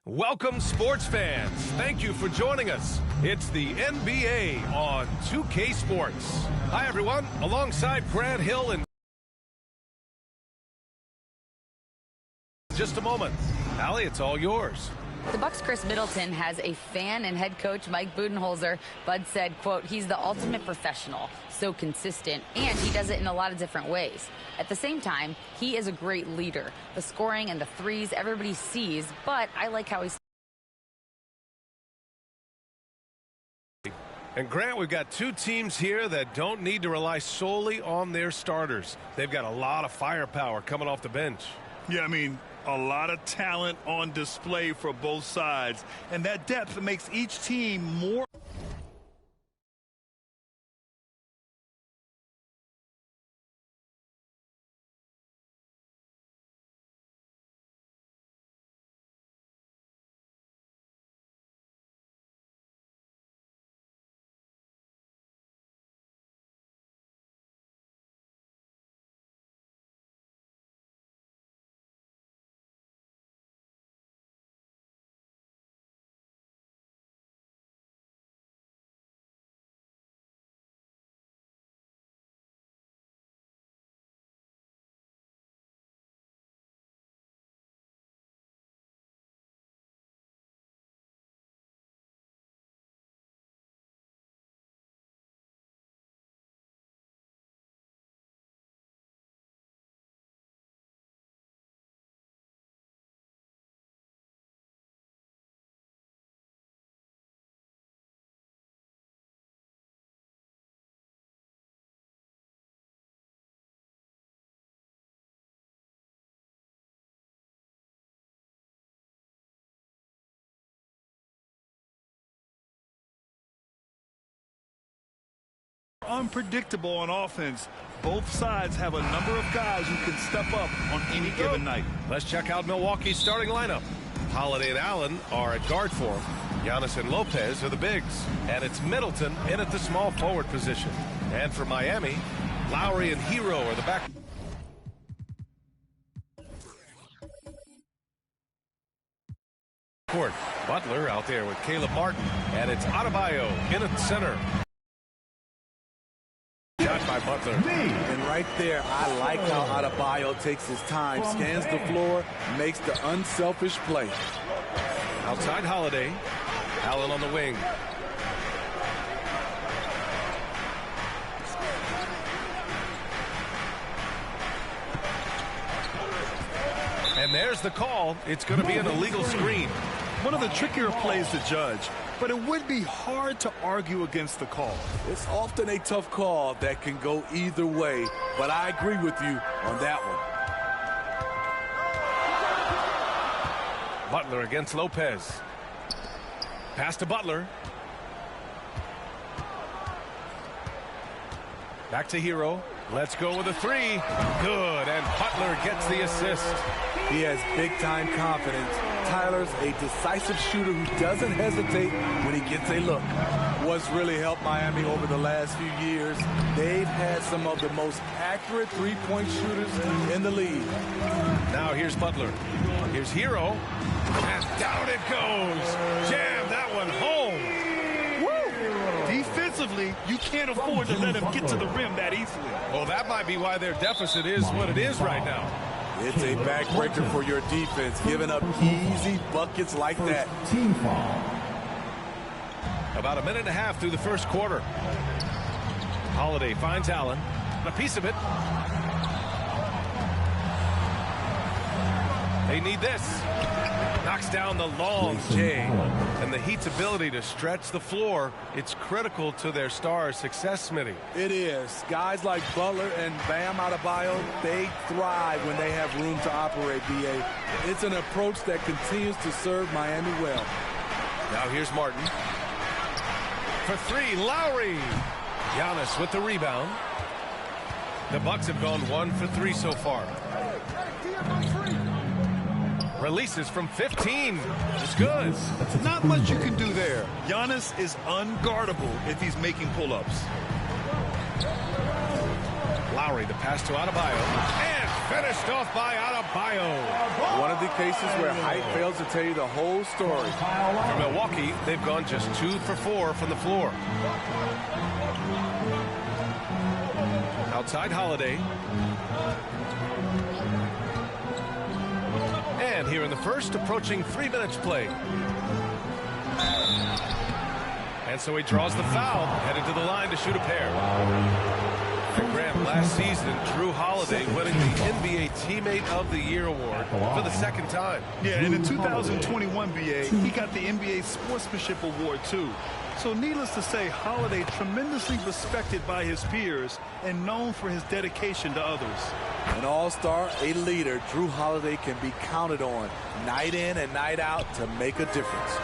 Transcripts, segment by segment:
Welcome, sports fans. Thank you for joining us. It's the NBA on 2K Sports. Hi, everyone. Alongside Grant Hill and just a moment. Allie, it's all yours. The Bucks' Chris Middleton has a fan and head coach Mike Budenholzer. Bud said, quote, he's the ultimate professional, so consistent, and he does it in a lot of different ways. At the same time, he is a great leader. The scoring and the threes everybody sees, but I like how he's... And Grant, we've got two teams here that don't need to rely solely on their starters. They've got a lot of firepower coming off the bench. Yeah, I mean, a lot of talent on display for both sides, and that depth makes each team more. Unpredictable on offense. Both sides have a number of guys who can step up on any given night. Let's check out Milwaukee's starting lineup. Holiday and Allen are at guard form. Giannis and Lopez are the bigs. And it's Middleton in at the small forward position. And for Miami, Lowry and Hero are the back. Court. Butler out there with Caleb Martin. And it's Adebayo in at center. Shot by Butler. And right there, I like how Adebayo takes his time, scans the floor, makes the unselfish play. Outside Holiday. Allen on the wing. And there's the call. It's going to be an illegal screen. One of the trickier plays to judge, but it would be hard to argue against the call. It's often a tough call that can go either way, but I agree with you on that one. Butler against Lopez. Pass to Butler. Back to Hero. Let's go with a three. Good, and Butler gets the assist. He has big-time confidence. Tyler's a decisive shooter who doesn't hesitate when he gets a look. What's really helped Miami over the last few years, they've had some of the most accurate three-point shooters in the league. Now here's Butler. Here's Hero. And down it goes. Jam that one home. Woo! Defensively, you can't afford to let him get to the rim that easily. Well, that might be why their deficit is what it is right now. It's a backbreaker for your defense, giving up easy buckets like that. Team foul. About a minute and a half through the first quarter. Holiday finds Allen. A piece of it. They need this. Knocks down the long J. And the Heat's ability to stretch the floor, it's critical to their stars' success, Smitty. It is. Guys like Butler and Bam Adebayo, they thrive when they have room to operate, B.A. It's an approach that continues to serve Miami well. Now here's Martin. For three, Lowry. Giannis with the rebound. The Bucks have gone 1 for 3 so far. Releases from 15. It's good. Not much you can do there. Giannis is unguardable if he's making pull-ups. Lowry, the pass to Adebayo, and finished off by Adebayo. One of the cases where height fails to tell you the whole story. For Milwaukee, they've gone just 2 for 4 from the floor. Outside Holiday. And here in the first, approaching 3 minutes played. And so he draws the foul, headed to the line to shoot a pair. And Graham, last season, Drew Holiday winning the NBA Teammate of the Year award for the second time. Yeah, and in 2021, BA, he got the NBA Sportsmanship Award, too. So needless to say, Holiday tremendously respected by his peers and known for his dedication to others. An all-star, a leader, Drew Holiday can be counted on night in and night out to make a difference.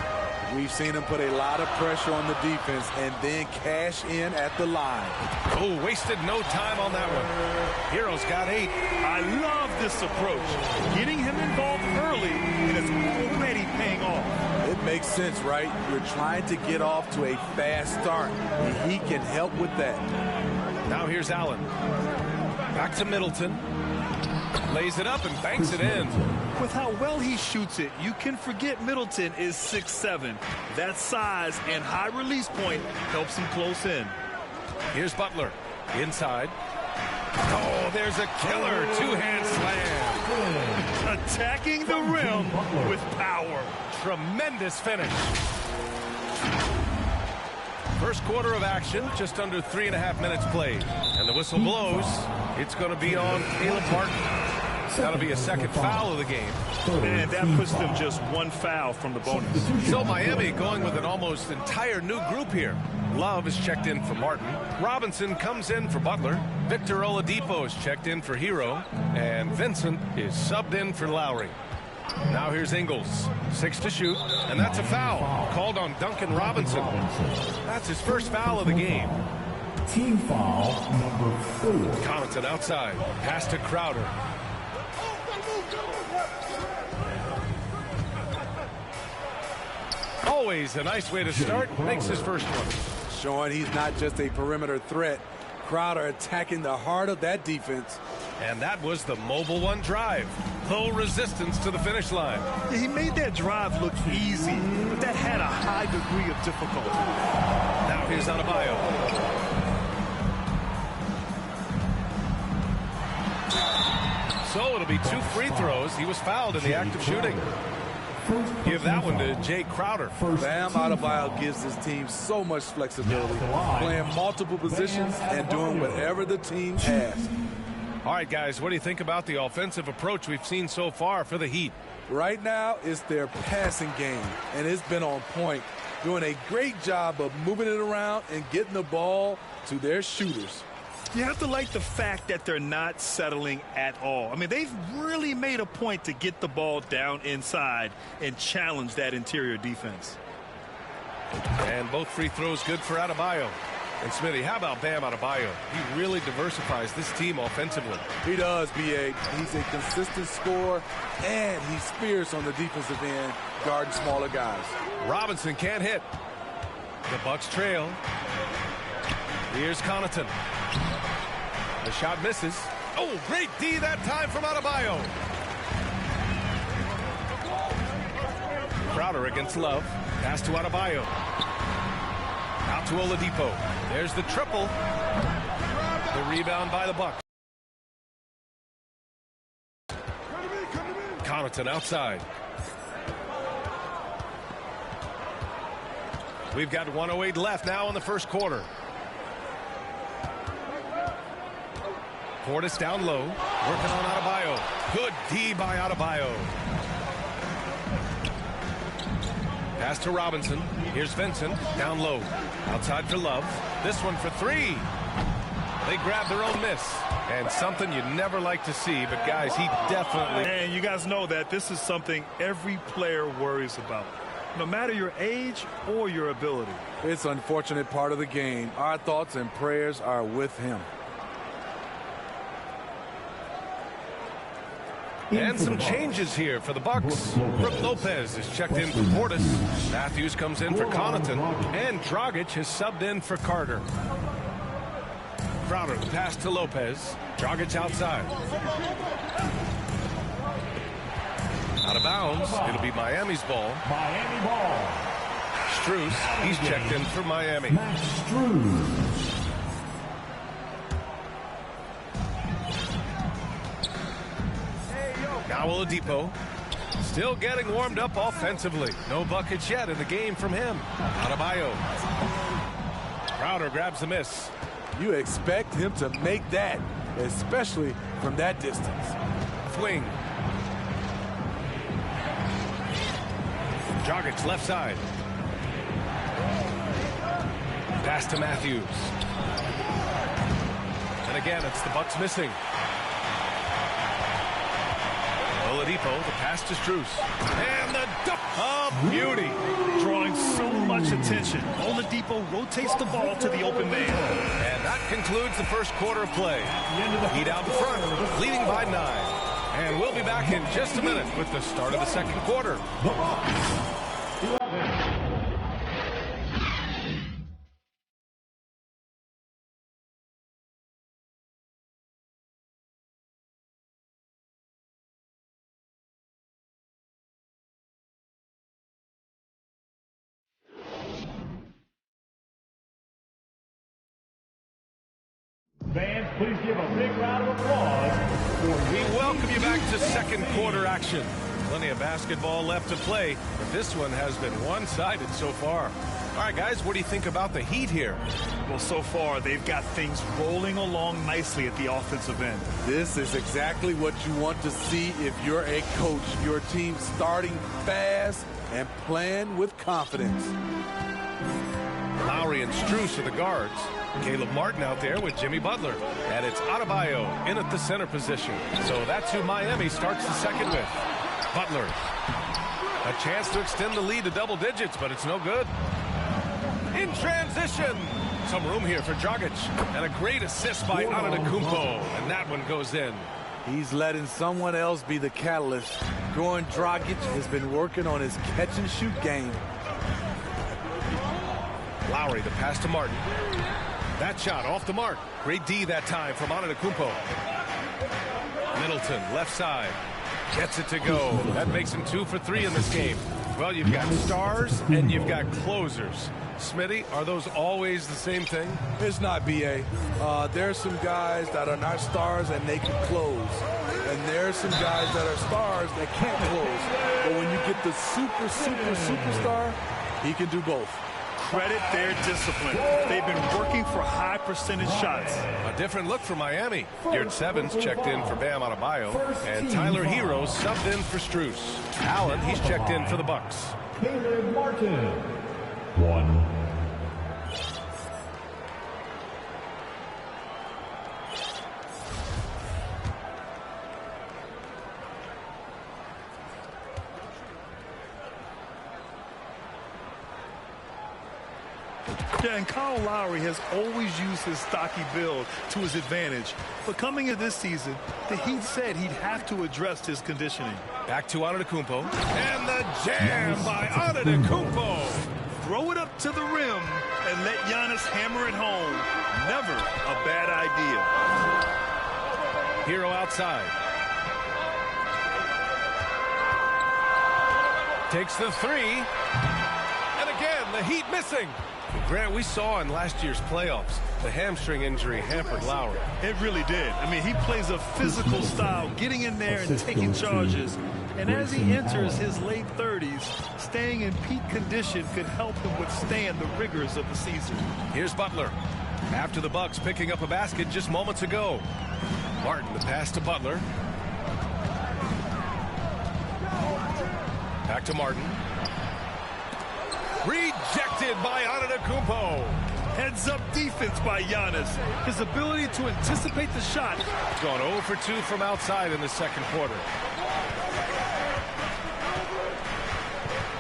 We've seen him put a lot of pressure on the defense and then cash in at the line. Oh, wasted no time on that one. Hero's got 8. I love this approach. Getting him involved early, and it's already paying off. It makes sense, right? You're trying to get off to a fast start, and he can help with that. Now here's Allen. Back to Middleton. Lays it up and banks it in. With how well he shoots it, you can forget Middleton is 6'7". That size and high release point helps him close in. Here's Butler. Inside. Oh, there's a killer two-hand slam. Attacking the rim with power. Tremendous finish. First quarter of action, just under 3.5 minutes played. And the whistle blows. It's going to be on Caleb Martin. That'll be a second foul of the game. And that puts them just 1 foul from the bonus. So Miami going with an almost entire new group here. Love is checked in for Martin. Robinson comes in for Butler. Victor Oladipo is checked in for Hero. And Vincent is subbed in for Lowry. Now here's Ingles. 6 to shoot. And that's a foul called on Duncan Robinson. That's his first foul of the game. Team foul number 4. Connaughton outside. Pass to Crowder. Always a nice way to start. Makes his first one. Showing he's not just a perimeter threat. Crowder attacking the heart of that defense. And that was the Mobile One drive. Low resistance to the finish line. He made that drive look easy, but that had a high degree of difficulty. Now here's Adebayo. So it'll be 2 free throws. He was fouled in the act of shooting. Give that one to Jay Crowder. Bam Adebayo gives his team so much flexibility, playing multiple positions and doing whatever the team asks. All right, guys, what do you think about the offensive approach we've seen so far for the Heat? Right now, it's their passing game, and it's been on point, doing a great job of moving it around and getting the ball to their shooters. You have to like the fact that they're not settling at all. I mean, they've really made a point to get the ball down inside and challenge that interior defense. And both free throws good for Adebayo. And Smitty, how about Bam Adebayo? He really diversifies this team offensively. He does, B.A. He's a consistent scorer, and he's fierce on the defensive end, guarding smaller guys. Robinson can't hit. The Bucks trail. Here's Connaughton. The shot misses. Oh, great D that time from Adebayo. Crowder against Love. Pass to Adebayo. Out to Oladipo. There's the triple. The rebound by the Bucks. Connaughton outside. We've got 1:08 left now in the first quarter. Portis down low, working on Adebayo. Good D by Adebayo. Pass to Robinson. Here's Vincent, down low. Outside for Love. This one for 3. They grab their own miss. And something you'd never like to see, but guys, he definitely... And you guys know that this is something every player worries about, no matter your age or your ability. It's an unfortunate part of the game. Our thoughts and prayers are with him. And some changes here for the Bucks. Brook Lopez is checked in for Portis. Matthews comes in for Connaughton. And Dragic has subbed in for Carter. Crowder, the pass to Lopez. Dragic outside. Out of bounds. It'll be Miami's ball. Miami ball. Strus, he's checked in for Miami. Max Strus. Now Oladipo. Still getting warmed up offensively. No buckets yet in the game from him. Adebayo. Crowder grabs the miss. You expect him to make that, especially from that distance. Wing. Dragic left side. Pass to Matthews. And again, it's the Bucks missing. Oladipo, the pass to Strus. And the dunk. A beauty. Drawing so much attention. Oladipo rotates the ball to the open man. And that concludes the first quarter of play. Heat out in front, leading by 9. And we'll be back in just a minute with the start of the second quarter. Fans, please give a big round of applause. We welcome you back to second quarter action. Plenty of basketball left to play, but this one has been one-sided so far. All right, guys, what do you think about the Heat here? Well, so far, they've got things rolling along nicely at the offensive end. This is exactly what you want to see if you're a coach. Your team starting fast and playing with confidence. Lowry and Strus are the guards. Caleb Martin out there with Jimmy Butler. And it's Adebayo in at the center position. So that's who Miami starts the second with. Butler. A chance to extend the lead to double digits, but it's no good. In transition. Some room here for Dragic. And a great assist by Antetokounmpo. And that one goes in. He's letting someone else be the catalyst. Goran Dragic has been working on his catch-and-shoot game. Lowry, the pass to Martin. That shot off the mark. Great D that time from Antetokounmpo. Middleton, left side. Gets it to go. That makes him 2 for 3 in this game. Well, you've got stars and you've got closers. Smitty, are those always the same thing? It's not, B.A. There's some guys that are not stars and they can close. And there's some guys that are stars that can't close. But when you get the superstar, he can do both. Credit their discipline. They've been working for high percentage shots. A different look for Miami. Yurt Sevens checked in for Bam Adebayo, and Tyler Hero subbed in for Strus. Allen, he's checked in for the Bucks. Caleb Martin. 1. Yeah, and Kyle Lowry has always used his stocky build to his advantage. But coming into this season, the Heat said he'd have to address his conditioning. Back to Antetokounmpo. And the jam by Antetokounmpo. Throw it up to the rim and let Giannis hammer it home. Never a bad idea. Hero outside. Takes the 3. And again, the Heat missing. Grant, we saw in last year's playoffs, the hamstring injury hampered Lowry. It really did. I mean, he plays a physical style, getting in there and taking charges. And as he enters his late 30s, staying in peak condition could help him withstand the rigors of the season. Here's Butler. After the Bucks picking up a basket just moments ago. Martin, the pass to Butler. Back to Martin. Rejected by Antetokounmpo. Heads-up defense by Giannis. His ability to anticipate the shot. Gone 0 for 2 from outside in the second quarter.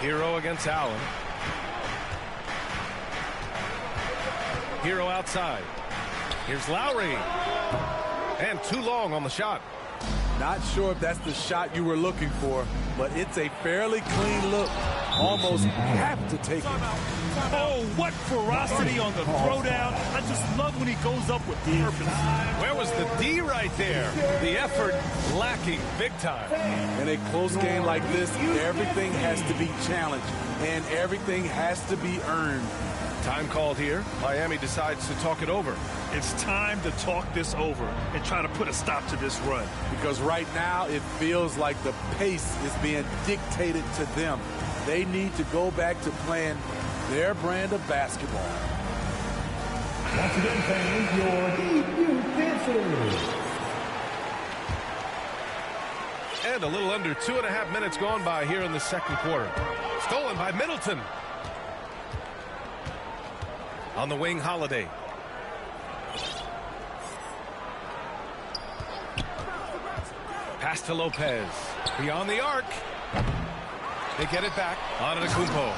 Hero against Allen. Hero outside. Here's Lowry. And too long on the shot. Not sure if that's the shot you were looking for, but it's a fairly clean look. Almost have to take it. Oh, what ferocity on the throwdown. I just love when he goes up with purpose. Where was the D right there? The effort lacking big time. In a close game like this, everything has to be challenged, and everything has to be earned. Time called here. Miami decides to talk it over. It's time to talk this over and try to put a stop to this run. Because right now it feels like the pace is being dictated to them. They need to go back to playing their brand of basketball. Once again, fans, your debut dancers. And a little under 2.5 minutes gone by here in the second quarter. Stolen by Middleton. On the wing, Holiday. Pass to Lopez. Beyond the arc. They get it back. Antetokounmpo.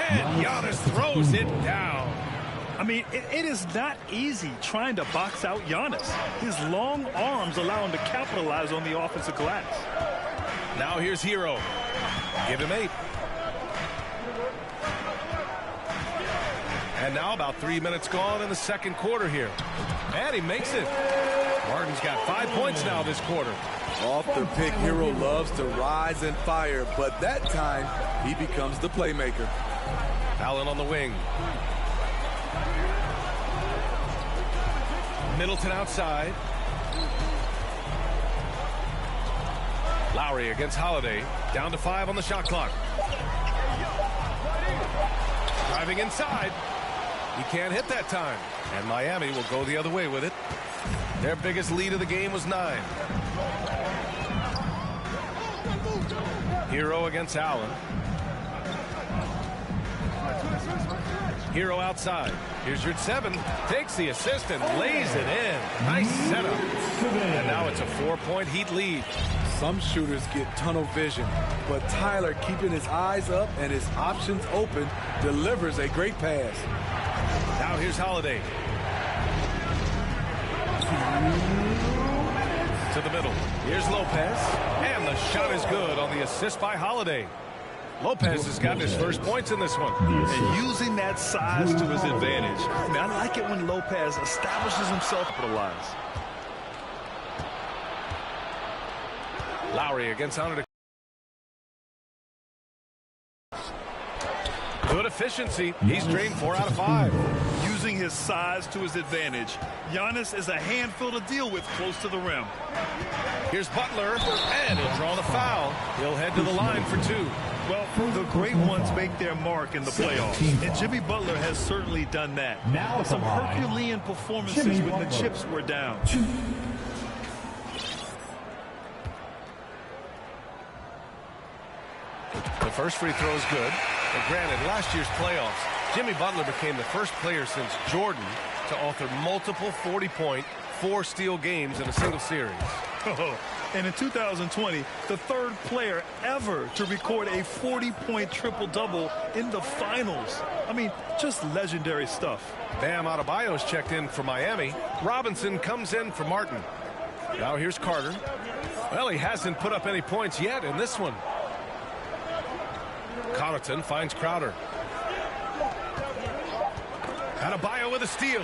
And Giannis throws it down. I mean, it is not easy trying to box out Giannis. His long arms allow him to capitalize on the offensive glass. Now here's Hero. Give him 8. And now about 3 minutes gone in the second quarter here. And he makes it. Martin's got 5 points now this quarter. Off the pick, Hero loves to rise and fire, but that time he becomes the playmaker. Allen on the wing. Middleton outside. Lowry against Holiday. Down to 5 on the shot clock. Driving inside. He can't hit that time. And Miami will go the other way with it. Their biggest lead of the game was 9. Hero against Allen. Hero outside. Here's your 7. Takes the assist and lays it in. Nice setup. And now it's a 4-point Heat lead. Some shooters get tunnel vision, but Tyler, keeping his eyes up and his options open, delivers a great pass. Now here's Holiday. To the middle. Here's Lopez. And the shot is good on the assist by Holiday. Lopez has gotten his first points in this one. And using that size to his advantage. I mean, I like it when Lopez establishes himself to the lines. Lowry against Antetokounmpo. Good efficiency. He's drained 4 out of 5. Using his size to his advantage, Giannis is a handful to deal with close to the rim. Here's Butler, and he'll draw the foul. He'll head to the line for 2. Well, the great ones make their mark in the playoffs, and Jimmy Butler has certainly done that. Now some Herculean performances when the chips were down. The first free throw is good. And granted, last year's playoffs, Jimmy Butler became the first player since Jordan to author multiple 40-point, 4-steal games in a single series. And in 2020, the third player ever to record a 40-point triple-double in the finals. I mean, just legendary stuff. Bam Adebayo's checked in for Miami. Robinson comes in for Martin. Now here's Carter. Well, he hasn't put up any points yet in this one. Connaughton finds Crowder. Adebayo with a steal.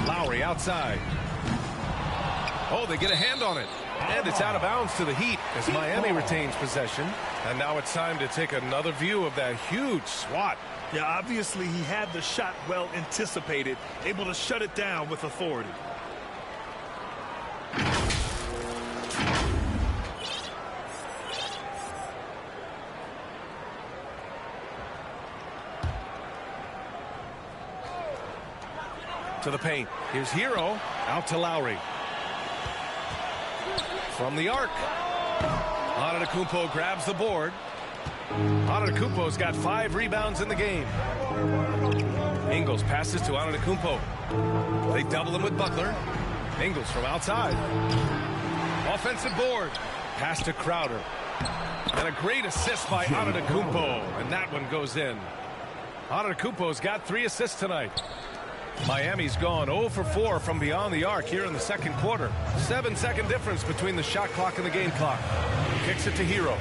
Lowry outside. Oh, they get a hand on it. And it's out of bounds to the Heat as Miami retains possession. And now it's time to take another view of that huge swat. Yeah, obviously he had the shot well anticipated, able to shut it down with authority. To the paint. Here's Hero. Out to Lowry. From the arc. Antetokounmpo grabs the board. Antetokounmpo's got 5 rebounds in the game. Ingles passes to Antetokounmpo. They double him with Butler. Ingles from outside. Offensive board. Pass to Crowder. And a great assist by Antetokounmpo. And that one goes in. Antetokounmpo's got 3 assists tonight. Miami's gone 0 for 4 from beyond the arc here in the second quarter. 7-second difference between the shot clock and the game clock. Kicks it to Hero.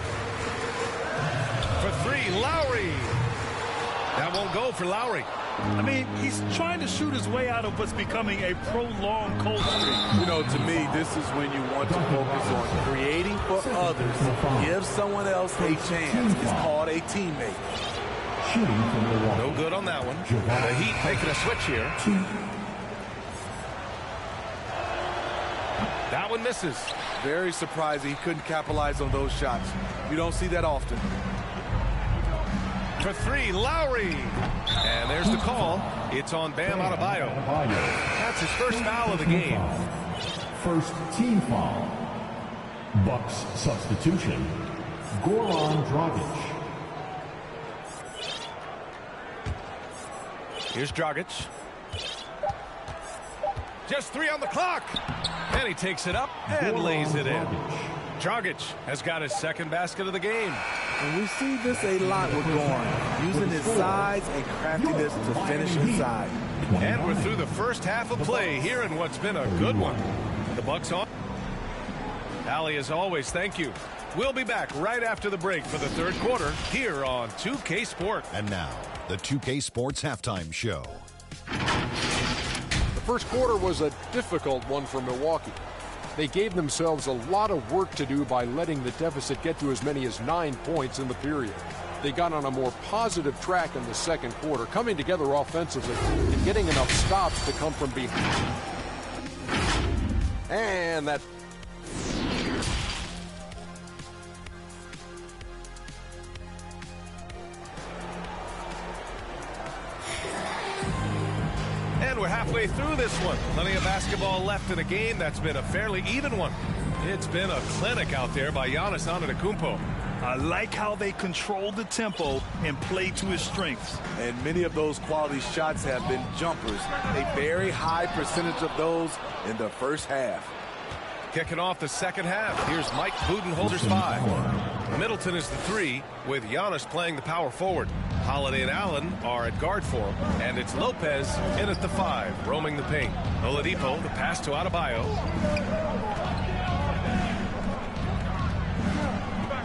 For three, Lowry. That won't go for Lowry. I mean, he's trying to shoot his way out of what's becoming a prolonged cold streak. You know, to me, this is when you want to focus on creating for others. Give someone else a chance. It's called a teammate. No good on that one. The Heat making a switch here. That one misses. Very surprising he couldn't capitalize on those shots. You don't see that often. For three, Lowry. And there's the call. It's on Bam Adebayo. That's his first foul of the game. First team foul. Bucks substitution. Goran Dragic. Here's Dragic. Just 3 on the clock. And he takes it up and lays it in. Dragic has got his second basket of the game. And we see this a lot with Goran, using his size and craftiness to finish inside. And we're through the first half of play here in what's been a good one. The Bucks on. Allie, as always, thank you. We'll be back right after the break for the third quarter here on 2K Sports. And now, the 2K Sports Halftime Show. The first quarter was a difficult one for Milwaukee. They gave themselves a lot of work to do by letting the deficit get to as many as 9 points in the period. They got on a more positive track in the second quarter, coming together offensively and getting enough stops to come from behind. And that... And we're halfway through this one. Plenty of basketball left in a game that's been a fairly even one. It's been a clinic out there by Giannis Antetokounmpo. I like how they control the tempo and play to his strengths. And many of those quality shots have been jumpers. A very high percentage of those in the first half. Kicking off the second half, here's Mike Budenholzer's 5. Middleton is the 3, with Giannis playing the power forward. Holiday and Allen are at guard for him, and it's Lopez in at the 5, roaming the paint. Oladipo, the pass to Adebayo.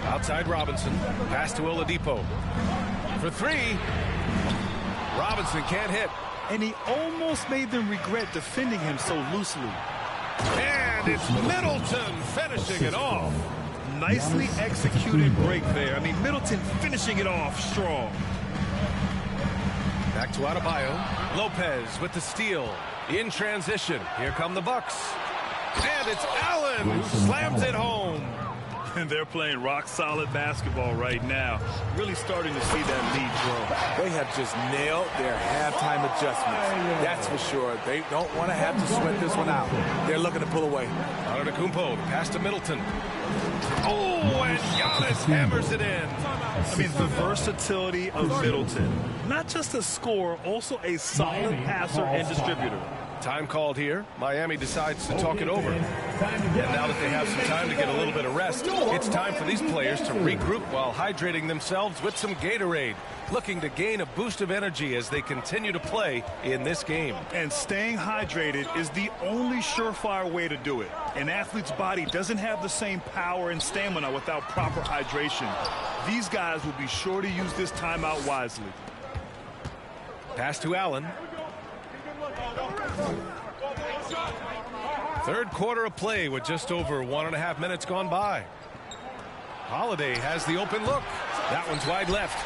Outside Robinson, pass to Oladipo. For 3, Robinson can't hit. And he almost made them regret defending him so loosely. And it's Middleton finishing it off. Nicely executed break there. I mean, Middleton finishing it off strong. Back to Adebayo. Lopez with the steal. In transition. Here come the Bucks. And it's Allen who slams it home. And they're playing rock-solid basketball right now. Really starting to see that lead grow. They have just nailed their halftime adjustments. That's for sure. They don't want to have to sweat this one out. They're looking to pull away. Antetokounmpo, pass to Middleton. Oh, and Giannis hammers it in. I mean, the versatility of Middleton. Not just a scorer, also a solid passer and distributor. Time called here. Miami decides to talk it over. And now that they have some time to get a little bit of rest, it's time for these players to regroup while hydrating themselves with some Gatorade, looking to gain a boost of energy as they continue to play in this game. And staying hydrated is the only surefire way to do it. An athlete's body doesn't have the same power and stamina without proper hydration. These guys will be sure to use this timeout wisely. Pass to Allen. Third quarter of play with just over 1.5 minutes gone by. Holiday has the open look. That one's wide left.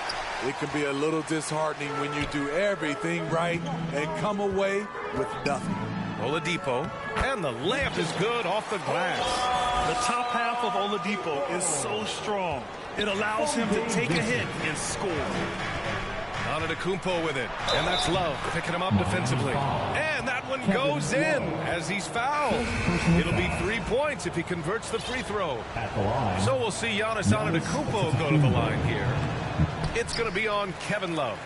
It can be a little disheartening when you do everything right and come away with nothing. Oladipo, and the layup is good off the glass. The top half of Oladipo is so strong. It allows him to take a hit and score. Antetokounmpo with it, and that's Love picking him up defensively. And that one goes in as he's fouled. It'll be 3 points if he converts the free throw. So we'll see Giannis Antetokounmpo go to the line here. It's going to be on Kevin Love.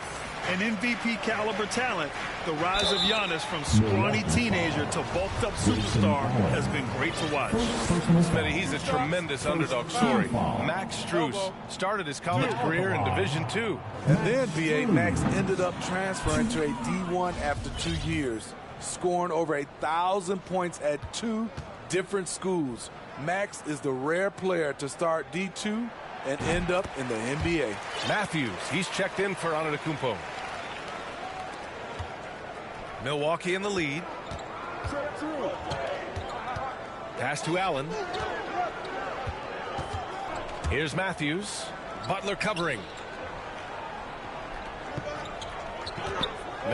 An MVP caliber talent, the rise of Giannis from scrawny teenager to bulked up superstar has been great to watch. Smitty, he's a tremendous underdog story. Max Strus started his college career in Division II. And then, B.A., Max ended up transferring to a D1 after 2 years, scoring over 1,000 points at 2 different schools. Max is the rare player to start D2 and end up in the NBA. Matthews, he's checked in for Antetokounmpo. Milwaukee in the lead. Pass to Allen. Here's Matthews. Butler covering.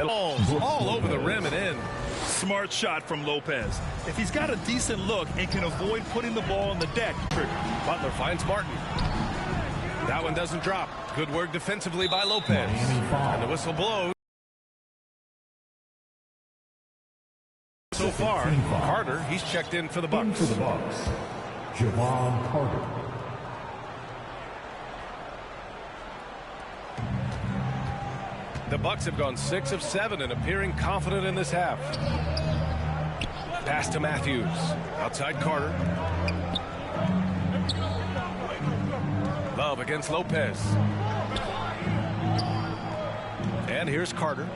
All over the rim and in. Smart shot from Lopez. If he's got a decent look and can avoid putting the ball on the deck. Butler finds Martin. That one doesn't drop. Good work defensively by Lopez. And the whistle blows. So far, Carter, he's checked in for the Bucks. Javon Carter. The Bucks have gone 6 of 7 and appearing confident in this half. Pass to Matthews. Outside Carter. Love against Lopez. And here's Carter.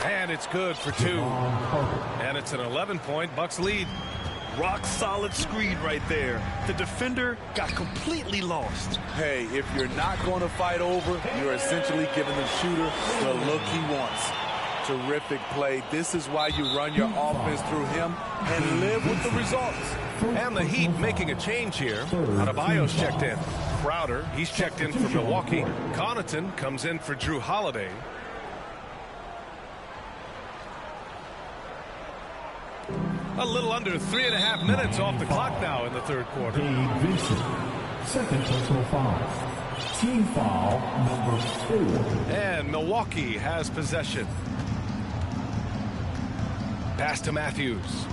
And it's good for 2. And it's an 11-point Bucks lead. Rock solid screen right there. The defender got completely lost. Hey, if you're not going to fight over, you're essentially giving the shooter the look he wants. Terrific play. This is why you run your offense through him and live with the results. And the Heat making a change here. Adebayo's checked in. Crowder, he's checked in for Milwaukee. Connaughton comes in for Drew Holiday. A little under 3.5 minutes off the clock now in the third quarter. Gabe Vincent, second personal foul. Team foul number 4. And Milwaukee has possession. Pass to Matthews.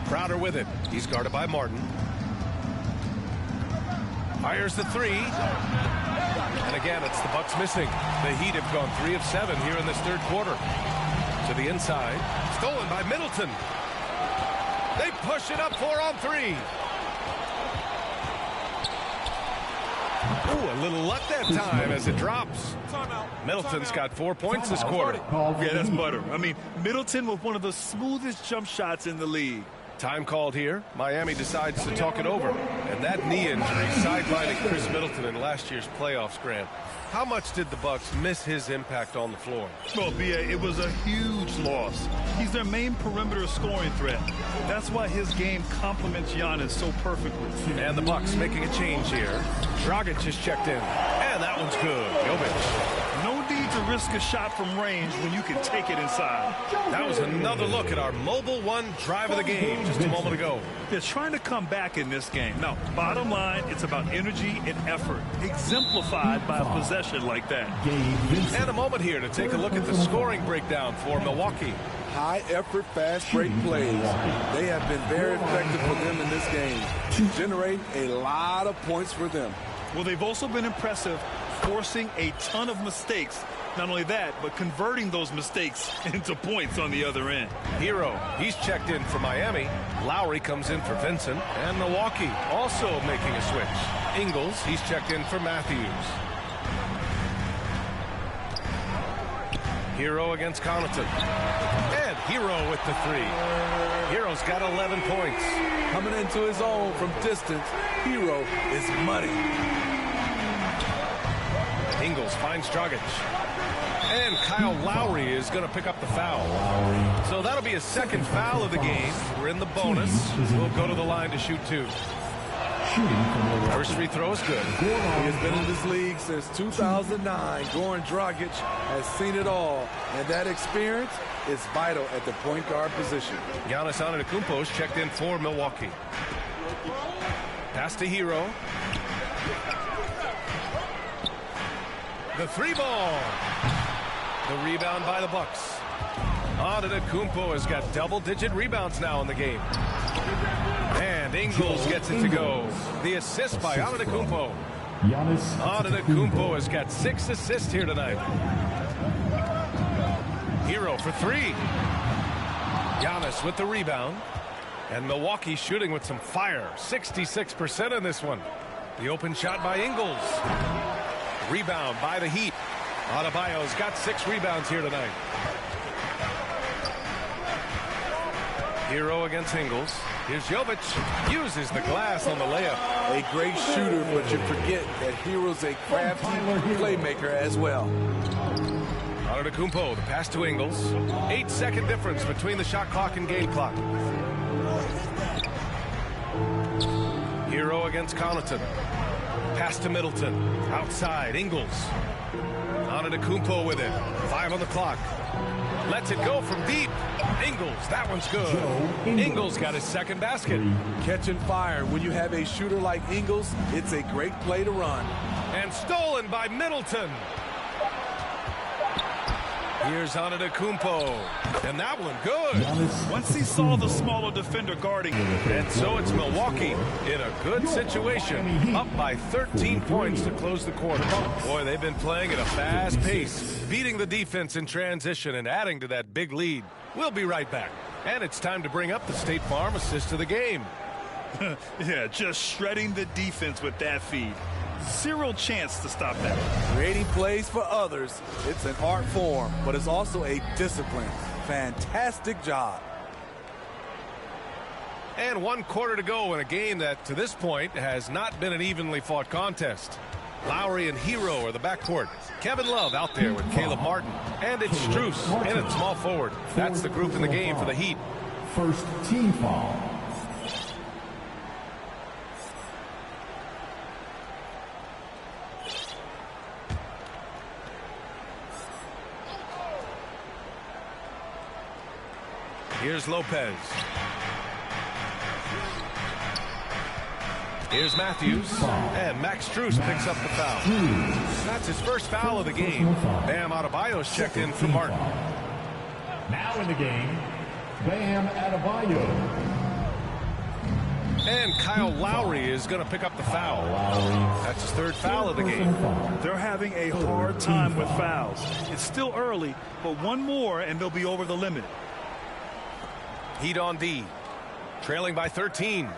Crowder with it. He's guarded by Martin. Fires the 3. And again, it's the Bucks missing. The Heat have gone 3 of 7 here in this third quarter. To the inside. Stolen by Middleton. They push it up 4 on 3. Ooh, a little luck that time as it drops. Middleton's got 4 points this quarter. Yeah, that's butter. I mean, Middleton with one of the smoothest jump shots in the league. Time called here. Miami decides to talk it over. And that knee injury sidelining Chris Middleton in last year's playoffs, Grant. How much did the Bucks miss his impact on the floor? Well, B.A., it was a huge loss. He's their main perimeter scoring threat. That's why his game complements Giannis so perfectly. And the Bucks making a change here. Dragic is checked in. And that one's good. Jovic. No need to risk a shot from range when you can take it inside. That was another look at our Mobile One drive of the game just a moment ago. They're trying to come back in this game. Now, bottom line, it's about energy and effort, exemplified by a possession like that. And a moment here to take a look at the scoring breakdown for Milwaukee. High effort, fast break plays. They have been very effective for them in this game to generate a lot of points for them. Well, they've also been impressive, forcing a ton of mistakes. Not only that, but converting those mistakes into points on the other end. Hero, he's checked in for Miami. Lowry comes in for Vincent. And Milwaukee also making a switch. Ingles, he's checked in for Matthews. Hero against Connaughton. And Hero with the 3. Hero's got 11 points. Coming into his own from distance, Hero is money. Ingles finds Dragic. And Kyle Lowry is going to pick up the foul. So that'll be a second foul of the game. We're in the bonus. We'll go to the line to shoot 2. First free throw is good. He has been in this league since 2009. Goran Dragic has seen it all, and that experience is vital at the point guard position. Giannis Antetokounmpo is checked in for Milwaukee. Pass to Hero. The 3 ball. The rebound by the Bucks. Antetokounmpo has got double-digit rebounds now in the game. And And Ingles gets it to go. The assist by Antetokounmpo. Giannis Antetokounmpo has got 6 assists here tonight. Hero for 3. Giannis with the rebound. And Milwaukee shooting with some fire. 66% in this one. The open shot by Ingles. Rebound by the Heat. Adebayo's got 6 rebounds here tonight. Hero against Ingles. Here's Jovic. Uses the glass on the layup. A great shooter, but you forget that Hero's a crafty playmaker as well. Antetokounmpo, the pass to Ingles. 8-second difference between the shot clock and game clock. Hero against Connaughton. Pass to Middleton. Outside, Ingles. Antetokounmpo with it. 5 on the clock. Lets it go from deep. Ingles, that one's good. Ingles got his second basket. Catching fire. When you have a shooter like Ingles, it's a great play to run. And stolen by Middleton. Here's Antetokounmpo. And that one good. Once he saw the smaller defender guarding him. And so it's Milwaukee in a good situation. Up by 13 points to close the quarter. Boy, they've been playing at a fast pace. Beating the defense in transition and adding to that big lead. We'll be right back. And it's time to bring up the State Farm assist of the game. Yeah, just shredding the defense with that feed. Zero chance to stop that. Creating plays for others, it's an art form, but it's also a discipline. Fantastic job. And 1 quarter to go in a game that, to this point, has not been an evenly fought contest. Lowry and Hero are the backcourt. Kevin Love out there with Caleb Martin. And it's Strus in at small forward. That's the group in the game for the Heat. First team foul. Here's Lopez. Here's Matthews. And Max Strus picks up the foul. That's his first foul of the game. Bam Adebayo's checked in for Martin. Now in the game, Bam Adebayo. And Kyle Lowry is going to pick up the foul. That's his 3rd foul of the game. They're having a hard time with fouls. It's still early, but 1 more and they'll be over the limit. Heat on D. Trailing by 13.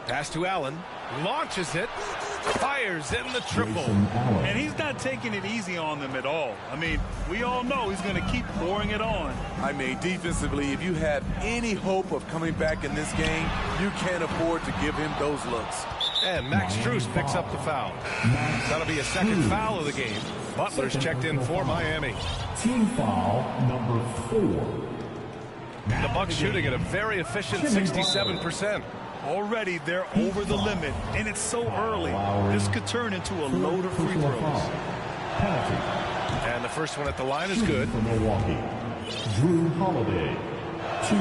Pass to Allen. Launches it. Fires in the triple. And he's not taking it easy on them at all. I mean, we all know he's going to keep pouring it on. I mean, defensively, if you have any hope of coming back in this game, you can't afford to give him those looks. And Max Strus picks up the foul. That'll be a 2nd foul of the game. Butler's checked in for Miami. Team foul number 4. The Bucks shooting at a very efficient 67%. Already they're over the limit, and it's so early. This could turn into a load of free throws. And the first one at the line is good. For Milwaukee, Drew Holiday. 2.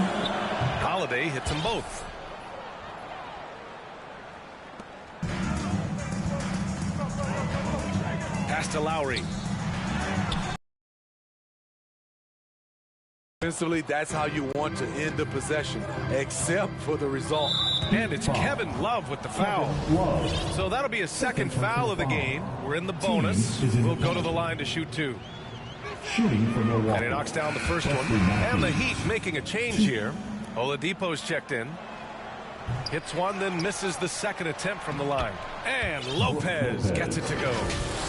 Holiday hits them both. Pass to Lowry. Offensively, that's how you want to end the possession, except for the result. And it's Kevin Love with the foul. So that'll be a 2nd foul of the game. We're in the bonus. We'll go to the line to shoot 2. Shooting for Milwaukee. And he knocks down the first one. And the Heat making a change here. Oladipo's checked in. Hits one, then misses the 2nd attempt from the line. And Lopez gets it to go.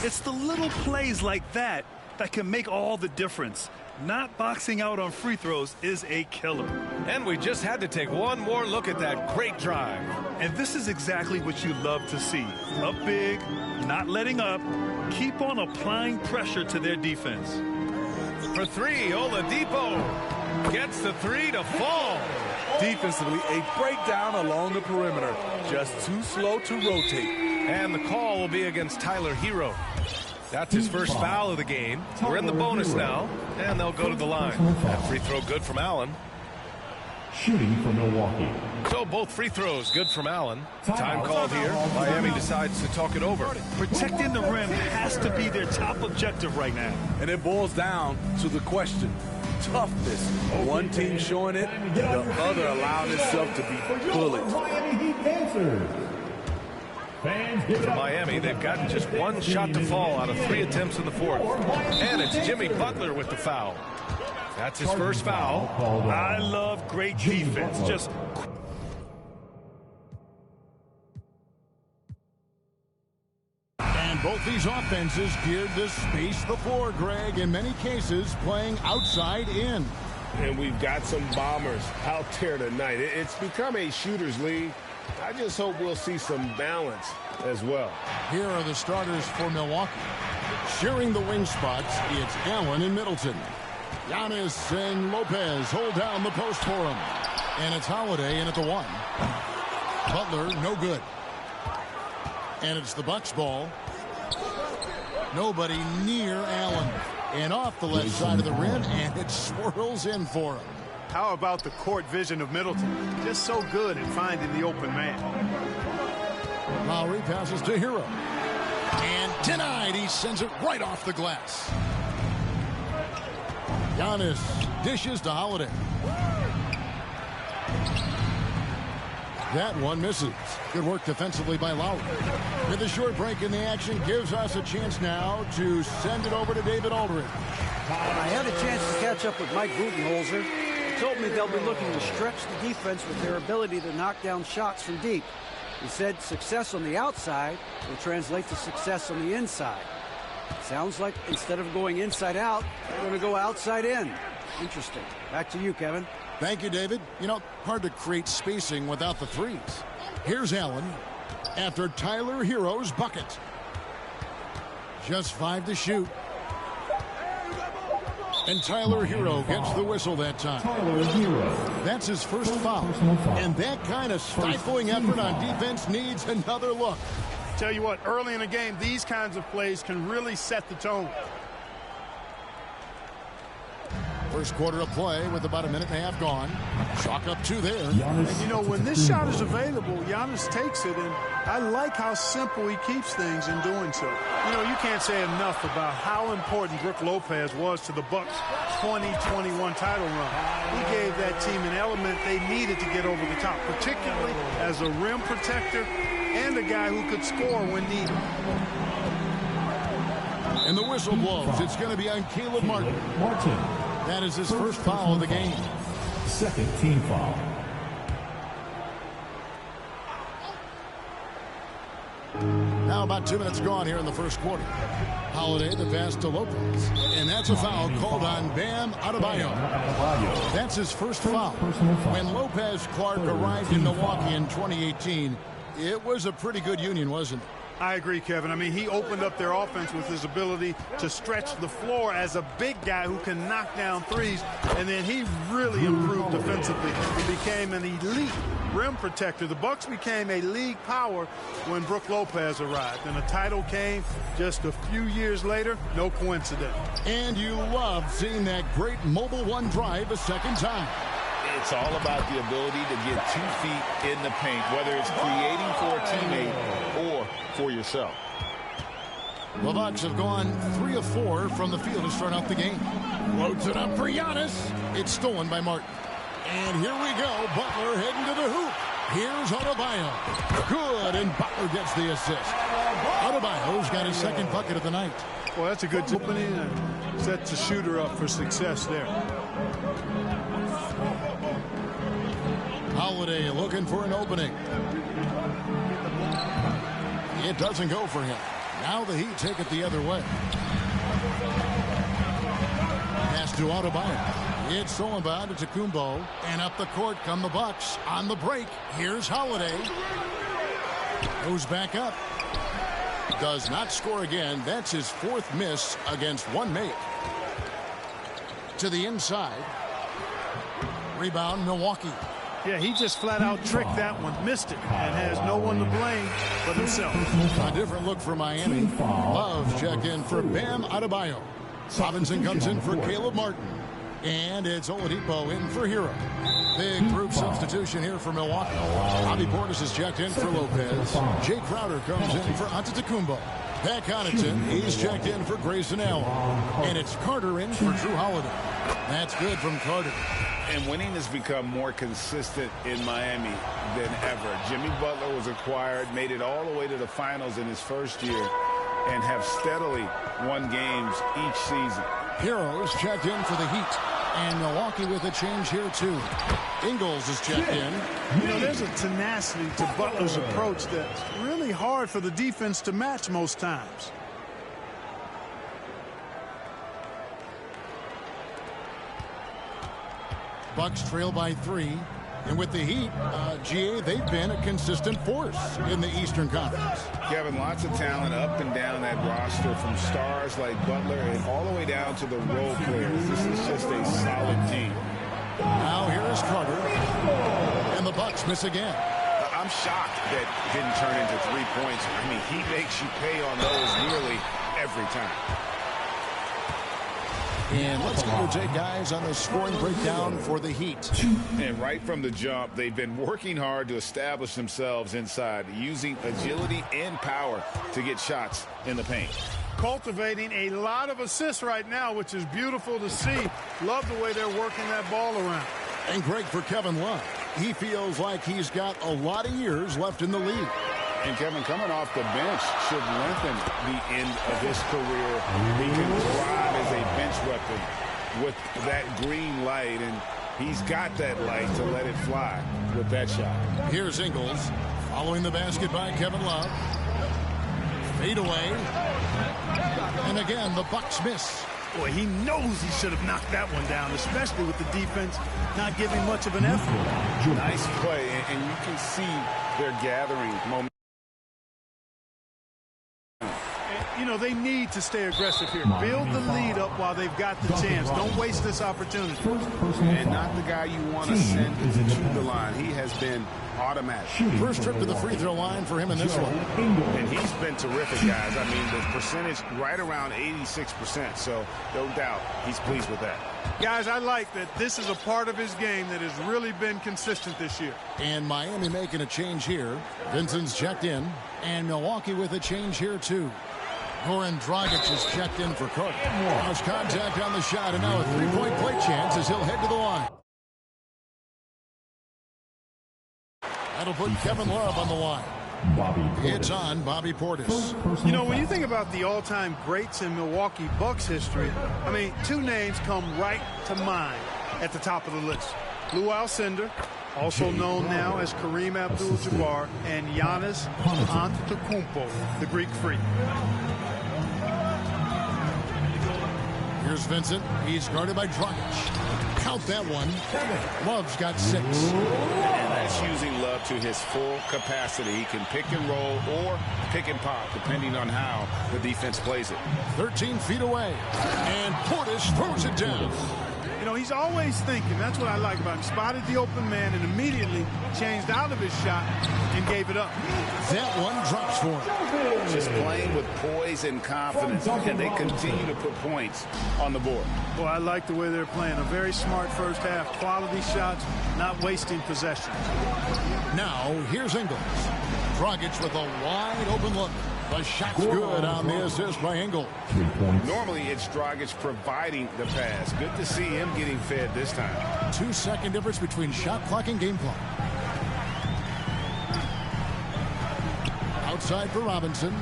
It's the little plays like that that can make all the difference. Not boxing out on free throws is a killer. And we just had to take one more look at that great drive. And this is exactly what you love to see. Up big, not letting up, keep on applying pressure to their defense. For 3, Oladipo gets the 3 to fall. Defensively, a breakdown along the perimeter. Just too slow to rotate. And the call will be against Tyler Hero. That's his first foul of the game. We're in the bonus now, and they'll go to the line. That free throw good from Allen. Shooting for Milwaukee. So both free throws good from Allen. Time called here. Miami decides to talk it over. Protecting the rim has to be their top objective right now. And it boils down to the question, toughness. One team showing it, the other allowing itself to be bullied. For Miami, they've gotten just one shot to fall out of 3 attempts in the fourth. And it's Jimmy Butler with the foul. That's his first foul. I love great defense. Just and both these offenses geared to space the floor, Greg, in many cases playing outside in. And we've got some bombers out there tonight. It's become a shooter's league. I just hope we'll see some balance as well. Here are the starters for Milwaukee. Sharing the wing spots, it's Allen and Middleton. Giannis and Lopez hold down the post for him. And it's Holiday in at the 1. Butler, no good. And it's the Bucks ball. Nobody near Allen. And off the left side of the rim, and it swirls in for him. how about the court vision of Middleton? Just so good at finding the open man. Lowry passes to Hero. And denied. He sends it right off the glass. Giannis dishes to Holiday. That one misses. Good work defensively by Lowry. With a short break in the action, gives us a chance now to send it over to David Aldridge. I had a chance to catch up with Mike Budenholzer. He told me they'll be looking to stretch the defense with their ability to knock down shots from deep. He said success on the outside will translate to success on the inside. Sounds like instead of going inside out, they're going to go outside in. Interesting. Back to you, Kevin. Thank you, David. You know, hard to create spacing without the threes. Here's Allen after Tyler Hero's bucket. Just 5 to shoot. And Tyler Hero gets the whistle that time. That's his first foul. And that kind of stifling effort on defense needs another look. Tell you what, early in the game, these kinds of plays can really set the tone. First quarter of play with about a minute and a half gone. Chalk up 2 there. And you know, when this shot is available, Giannis takes it, and I like how simple he keeps things in doing so. You know, you can't say enough about how important Brook Lopez was to the Bucks' 2021 title run. He gave that team an element they needed to get over the top, particularly as a rim protector and a guy who could score when needed. And the whistle blows. It's going to be on Caleb Martin. That is his first foul of the game. Second team foul. Now about 2 minutes gone here in the first quarter. Holiday the pass to Lopez. And that's a foul called on Bam Adebayo. That's his first foul. When Lopez Clark arrived in Milwaukee in 2018, it was a pretty good union, wasn't it? I agree, Kevin. I mean, he opened up their offense with his ability to stretch the floor as a big guy who can knock down threes, and then he really improved defensively. He became an elite rim protector. The Bucks became a league power when Brook Lopez arrived, and the title came just a few years later. No coincidence. And you love seeing that great mobile one drive a second time. It's all about the ability to get 2 feet in the paint, whether it's creating for a teammate or for yourself. The Bucks have gone 3 of 4 from the field to start out the game. Loads it up for Giannis. It's stolen by Martin. And here we go. Butler heading to the hoop. Here's Adebayo. Good, and Butler gets the assist. Adebayo's got his second bucket of the night. Well, that's a good opening and sets the shooter up for success there. Holiday looking for an opening. It doesn't go for him. Now the Heat take it the other way. Pass to Adebayo. It's stolen by Antetokounmpo. And up the court come the Bucks. On the break, here's Holiday. Goes back up. Does not score again. That's his 4th miss against 1 make. To the inside. Rebound, Milwaukee. Yeah, he just flat out tricked that one, missed it, and has no one to blame but himself. A different look for Miami. Love checked in for Bam Adebayo. Robinson comes in for Caleb Martin. And it's Oladipo in for Hero. Big group substitution here for Milwaukee. Bobby Portis is checked in for Lopez. Jay Crowder comes in for Antetokounmpo. Pat Connaughton, he's checked in for Grayson Allen. And it's Carter in for Drew Holiday. That's good from Carter. And winning has become more consistent in Miami than ever. Jimmy Butler was acquired, made it all the way to the finals in his first year, and have steadily won games each season. Heroes checked in for the Heat. And Milwaukee with a change here, too. Ingles is checked in. You know, there's a tenacity to Butler's approach that's really hard for the defense to match most times. Bucks trail by 3. And with the Heat, GA, they've been a consistent force in the Eastern Conference. Kevin, lots of talent up and down that roster, from stars like Butler and all the way down to the role players. This is just a solid team. Now here is Carter. And the Bucks miss again. I'm shocked that didn't turn into 3 points. I mean, he makes you pay on those nearly every time. And let's go to take guys on a scoring breakdown for the Heat. And right from the jump, they've been working hard to establish themselves inside, using agility and power to get shots in the paint. Cultivating a lot of assists right now, which is beautiful to see. Love the way they're working that ball around. And great for Kevin Love. He feels like he's got a lot of years left in the league. And Kevin, coming off the bench should lengthen the end of his career. He can thrive as a bench weapon with that green light, and he's got that light to let it fly with that shot. Here's Ingles following the basket by Kevin Love. Fade away. And again, the Bucks miss. Boy, he knows he should have knocked that one down, especially with the defense not giving much of an effort. Nice play, and you can see they're gathering momentum. You know, they need to stay aggressive here. Build the lead up while they've got the chance. Don't waste this opportunity. And not the guy you want to send to the line. He has been automatic. First trip to the free throw line for him in this one. And he's been terrific, guys. I mean, the percentage right around 86%. So no doubt he's pleased with that. Guys, I like that this is a part of his game that has really been consistent this year. And Miami making a change here. Vincent's checked in. And Milwaukee with a change here, too. Goran Dragic is checked in for Carter. There's contact on the shot, and now a three-point play chance as he'll head to the line. That'll put Kevin Love on the line. It's on Bobby Portis. You know, when you think about the all-time greats in Milwaukee Bucks history, I mean, two names come right to mind at the top of the list. Lou Alcindor, also known now as Kareem Abdul-Jabbar, and Giannis Antetokounmpo, the Greek Freak. Here's Vincent. He's guarded by Dragic. Count that one. Love's got 6. And that's using Love to his full capacity. He can pick and roll or pick and pop, depending on how the defense plays it. 13 feet away. And Portis throws it down. You know, he's always thinking. That's what I like about him. Spotted the open man and immediately changed out of his shot and gave it up. That one drops for him. Just playing with poise and confidence, and they continue to put points on the board. Well, I like the way they're playing. A very smart first half. Quality shots, not wasting possessions. Now, here's Ingles. Dragic with a wide open look. The shot's good on the assist by Ingles. Normally, it's Dragic providing the pass. Good to see him getting fed this time. 2-second difference between shot clock and game clock. Outside for Robinson.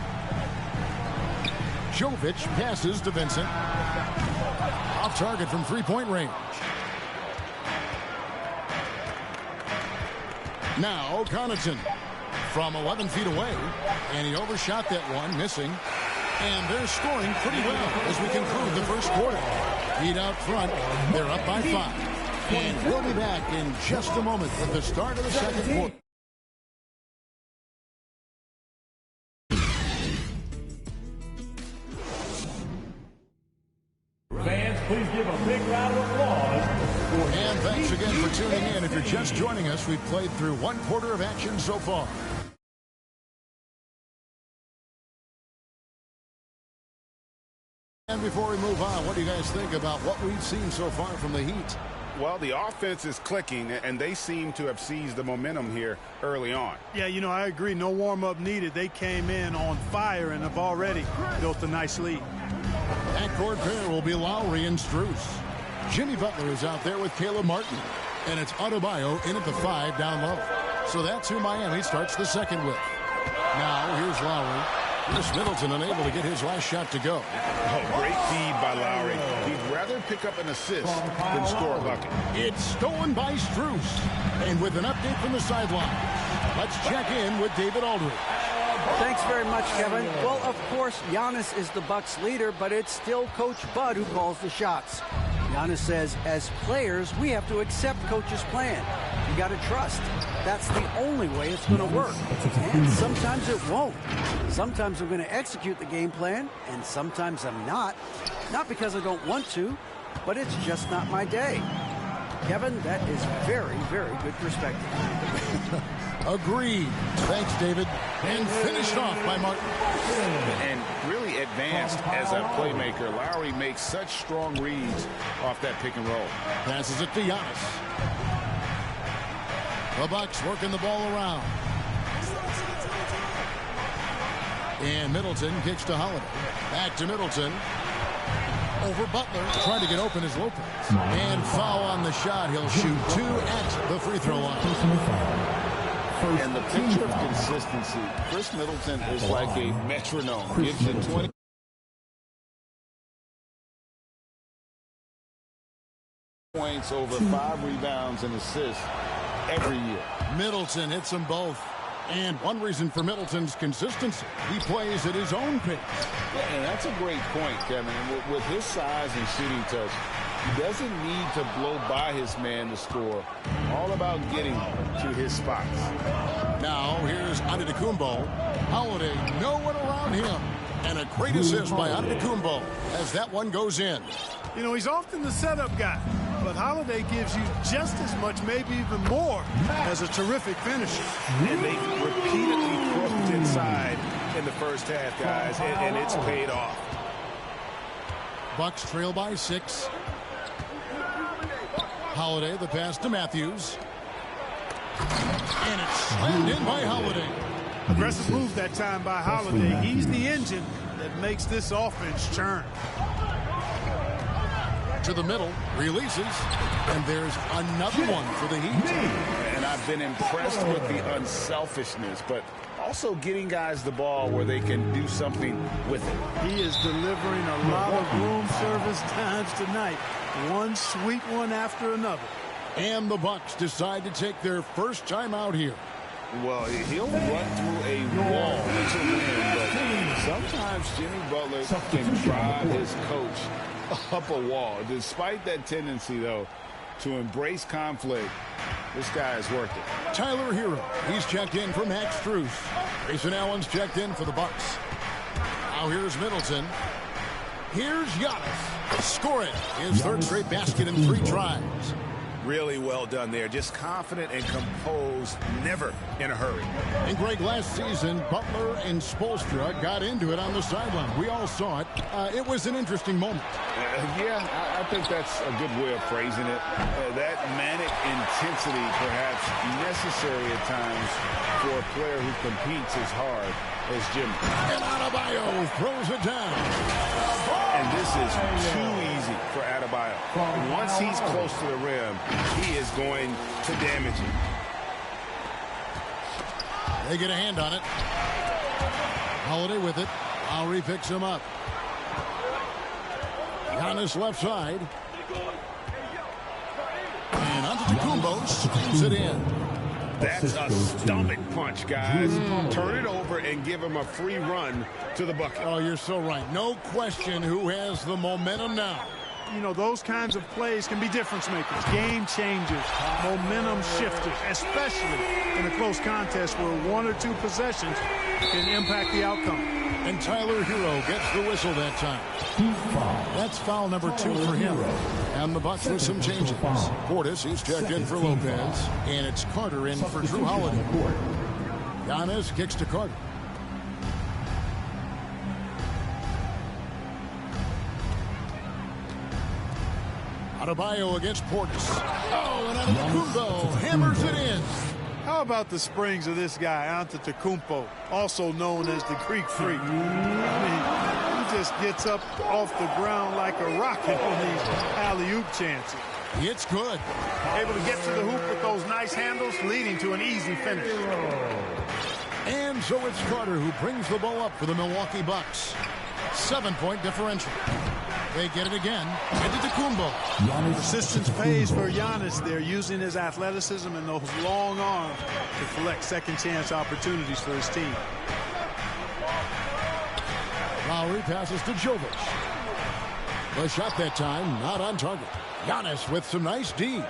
Jovic passes to Vincent. Off target from three-point range. Now, Connaughton from 11 feet away, and he overshot that one, missing. And they're scoring pretty well as we conclude the first quarter. Heat out front, they're up by 5. And we'll be back in just a moment with the start of the second quarter. Fans, please give a big round of applause. And thanks again for tuning in. If you're just joining us, we've played through one quarter of action so far. And before we move on, what do you guys think about what we've seen so far from the Heat? Well, the offense is clicking, and they seem to have seized the momentum here early on. Yeah, you know, I agree. No warm-up needed. They came in on fire and have already built a nice lead. Backcourt pair will be Lowry and Strus. Jimmy Butler is out there with Caleb Martin. And it's Adebayo in at the 5 down low. So that's who Miami starts the second with. Now here's Lowry. Chris Middleton unable to get his last shot to go. Oh, great feed by Lowry. He'd rather pick up an assist than score a bucket. It's stolen by Strus. And with an update from the sideline, let's check in with David Aldridge. Thanks very much, Kevin. Well, of course, Giannis is the Bucks leader, but it's still Coach Bud who calls the shots. Giannis says, as players, we have to accept Coach's plan. You got to trust. That's the only way it's going to work. And sometimes it won't. Sometimes I'm going to execute the game plan, and sometimes I'm not. Not because I don't want to, but it's just not my day. Kevin, that is very, very good perspective. Agreed. Thanks, David. And finished off by Martin. And really advanced as a playmaker. Lowry makes such strong reads off that pick and roll. Passes it to Giannis. The Bucks working the ball around. And Middleton kicks to Holiday. Back to Middleton. Over Butler. Trying to get open is Lopez. And foul on the shot. He'll shoot 2 at the free throw line. And the picture of consistency, Chris Middleton is like a metronome. Gives you 20. Points, over 5 rebounds and assists every year. Middleton hits them both. And one reason for Middleton's consistency, he plays at his own pace. Yeah, and that's a great point, Kevin. And with his size and shooting touch, he doesn't need to blow by his man to score. All about getting to his spots. Now here's Antetokounmpo. Holiday, no one around him. And a great assist by Antetokounmpo as that one goes in. You know, he's often the setup guy, but Holiday gives you just as much, maybe even more, as a terrific finisher. And they repeatedly crooked inside in the first half, guys, and it's paid off. Bucks trail by 6. Holiday, the pass to Matthews. And it's slammed in by Holiday. Aggressive move that time by Holiday. He's the engine that makes this offense churn. To the middle, releases, and there's another one for the Heat. And I've been impressed with the unselfishness, but also getting guys the ball where they can do something with it. He is delivering a lot of room service times tonight. One sweet one after another. And the Bucks decide to take their first time out here. Well, he'll run through a wall to win, but sometimes Jimmy Butler can drive his coach up a wall. Despite that tendency, though, to embrace conflict, this guy has worked it. Tyler Hero, he's checked in for Max Strus. Grayson Allen's checked in for the Bucks. Now here's Middleton. Here's Giannis. Score it. His third straight basket in 3 tries. Really well done there. Just confident and composed, never in a hurry. And Greg, last season, Butler and Spoelstra got into it on the sideline. We all saw it. It was an interesting moment. Yeah, I think that's a good way of phrasing it. That manic intensity perhaps necessary at times for a player who competes as hard as Jimmy. And Adebayo throws it down. And this is too easy for Adebayo. Once he's close to the rim, he is going to damage him. They get a hand on it. Holiday with it. Lowry picks him up. Giannis left side. And Antetokounmpo slams it in. That's a stomach punch, guys. Turn it over and give him a free run to the bucket. Oh, you're so right. No question who has the momentum now. You know, those kinds of plays can be difference makers, game changers, momentum shifters, especially in a close contest where 1 or 2 possessions can impact the outcome. And Tyler Hero gets the whistle that time. That's foul number 2 for him. And the Bucks with some changes. Portis, he's checked in for Lopez. And it's Carter in for Drew Holiday. Giannis kicks to Carter. Adebayo against Portis. Oh, and Antetokounmpo hammers it in. How about the springs of this guy, Antetokounmpo, also known as the Greek Freak? I mean, you just gets up off the ground like a rocket on these alley-oop chances. It's good. Able to get to the hoop with those nice handles, leading to an easy finish. And so it's Carter who brings the ball up for the Milwaukee Bucks. 7-point differential. They get it again. Antetokounmpo. Persistence pays for Giannis there, using his athleticism and those long arms to collect second-chance opportunities for his team. Lowry passes to Jovic. The shot that time not on target. Giannis with some nice D.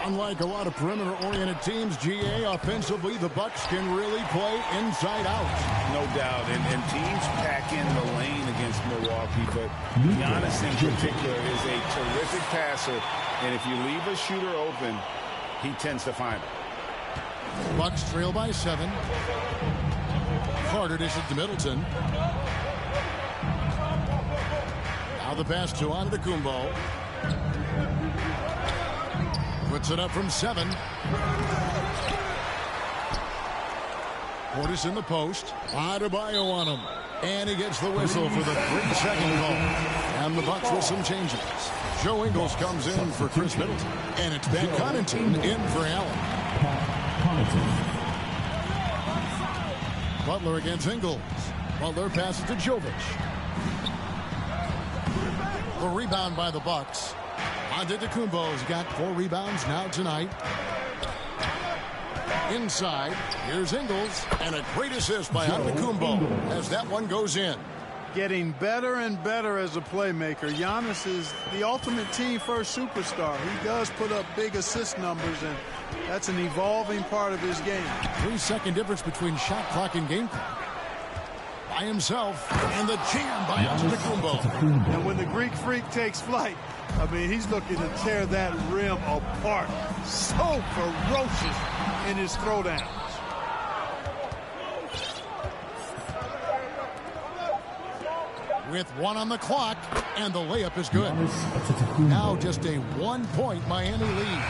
Unlike a lot of perimeter-oriented teams, GA, offensively, the Bucks can really play inside out. No doubt, and teams pack in the lane against Milwaukee, but Giannis in particular is a terrific passer, and if you leave a shooter open, he tends to find it. Bucks trail by 7. Carter dishes to Middleton. Now the pass to Antetokounmpo. Puts it up from 7. Portis in the post. Adebayo on him. And he gets the whistle for the 3-second call. And the Bucks with some changes. Joe Ingles comes in for Chris Middleton. And it's Ben Connaughton in for Allen. Butler against Ingles. Butler passes to Jovic. The rebound by the Bucks. Antetokounmpo's got 4 rebounds now tonight. Inside, here's Ingles, and a great assist by Antetokounmpo as that one goes in. Getting better and better as a playmaker. Giannis is the ultimate team-first superstar. He does put up big assist numbers, and that's an evolving part of his game. 3-second difference between shot clock and game clock. By himself, and the jam by Antetokounmpo. And when the Greek Freak takes flight, I mean, he's looking to tear that rim apart. So ferocious in his throwdowns. With 1 on the clock, and the layup is good. Now just a 1-point Miami lead.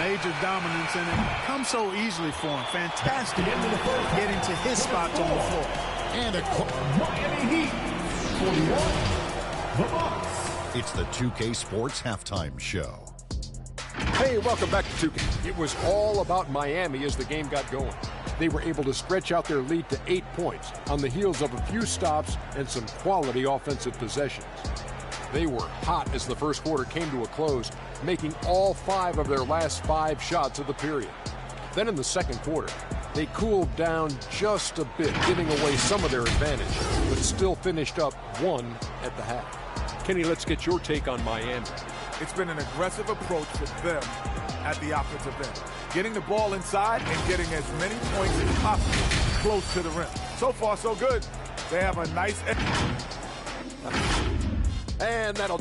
Major dominance, and it comes so easily for him. Fantastic getting to his spots on the floor. And a Miami Heat 41. The Bucks. It's the 2K Sports Halftime Show. Hey, welcome back to 2K. It was all about Miami as the game got going. They were able to stretch out their lead to 8 points on the heels of a few stops and some quality offensive possessions. They were hot as the first quarter came to a close, making all 5 of their last 5 shots of the period. Then in the second quarter, they cooled down just a bit, giving away some of their advantage, but still finished up 1 at the half. Kenny, let's get your take on Miami. It's been an aggressive approach for them at the offensive end. Getting the ball inside and getting as many points as possible close to the rim. So far, so good. They have a nice... And that'll...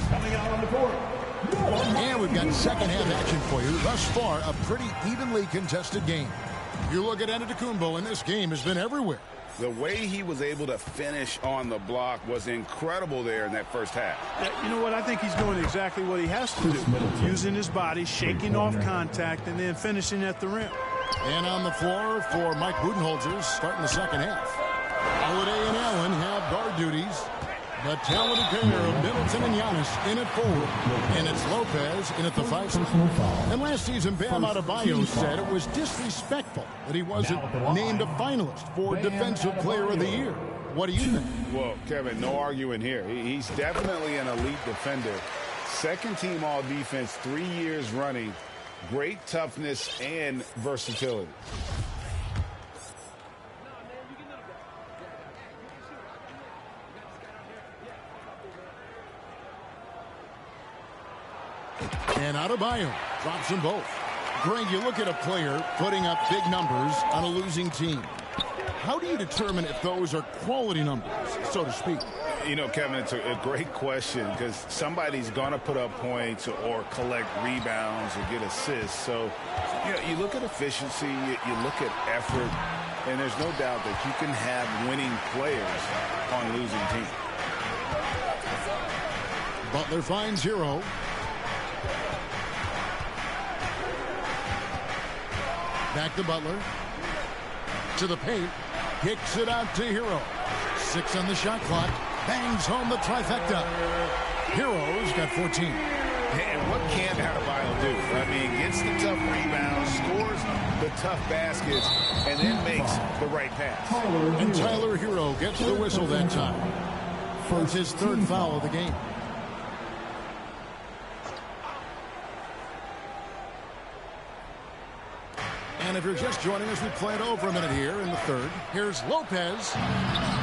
Coming out on the court. And we've got second half action for you. Thus far, a pretty evenly contested game. You look at Antetokounmpo, and this game has been everywhere. The way he was able to finish on the block was incredible there in that first half. You know what? I think he's doing exactly what he has to do. Using his body, shaking off contact, and then finishing at the rim. And on the floor for Mike Budenholzer starting the second half. Holiday and Allen have guard duties. The talented pair of Middleton and Giannis in at forward. And it's Lopez in at the 5 spot. And last season, Bam Adebayo said it was disrespectful that he wasn't named a finalist for Defensive Player of the Year. What do you think? Well, Kevin, no arguing here. He's definitely an elite defender. Second team all defense 3 years running. Great toughness and versatility. And Adebayo drops them both. Greg, you look at a player putting up big numbers on a losing team. How do you determine if those are quality numbers, so to speak? You know, Kevin, it's a great question because somebody's going to put up points or collect rebounds or get assists. So, you know, you look at efficiency, you look at effort, and there's no doubt that you can have winning players on losing teams. Butler finds Hero. Back to Butler. To the paint. Kicks it out to Hero. 6 on the shot clock. Bangs home the trifecta. Hero's got 14. And what can Adebayo do? I mean, gets the tough rebounds, scores the tough baskets, and then makes the right pass. And Tyler Hero gets the whistle that time. First his third foul of the game. And if you're just joining us, we play it over a minute here in the third. Here's Lopez.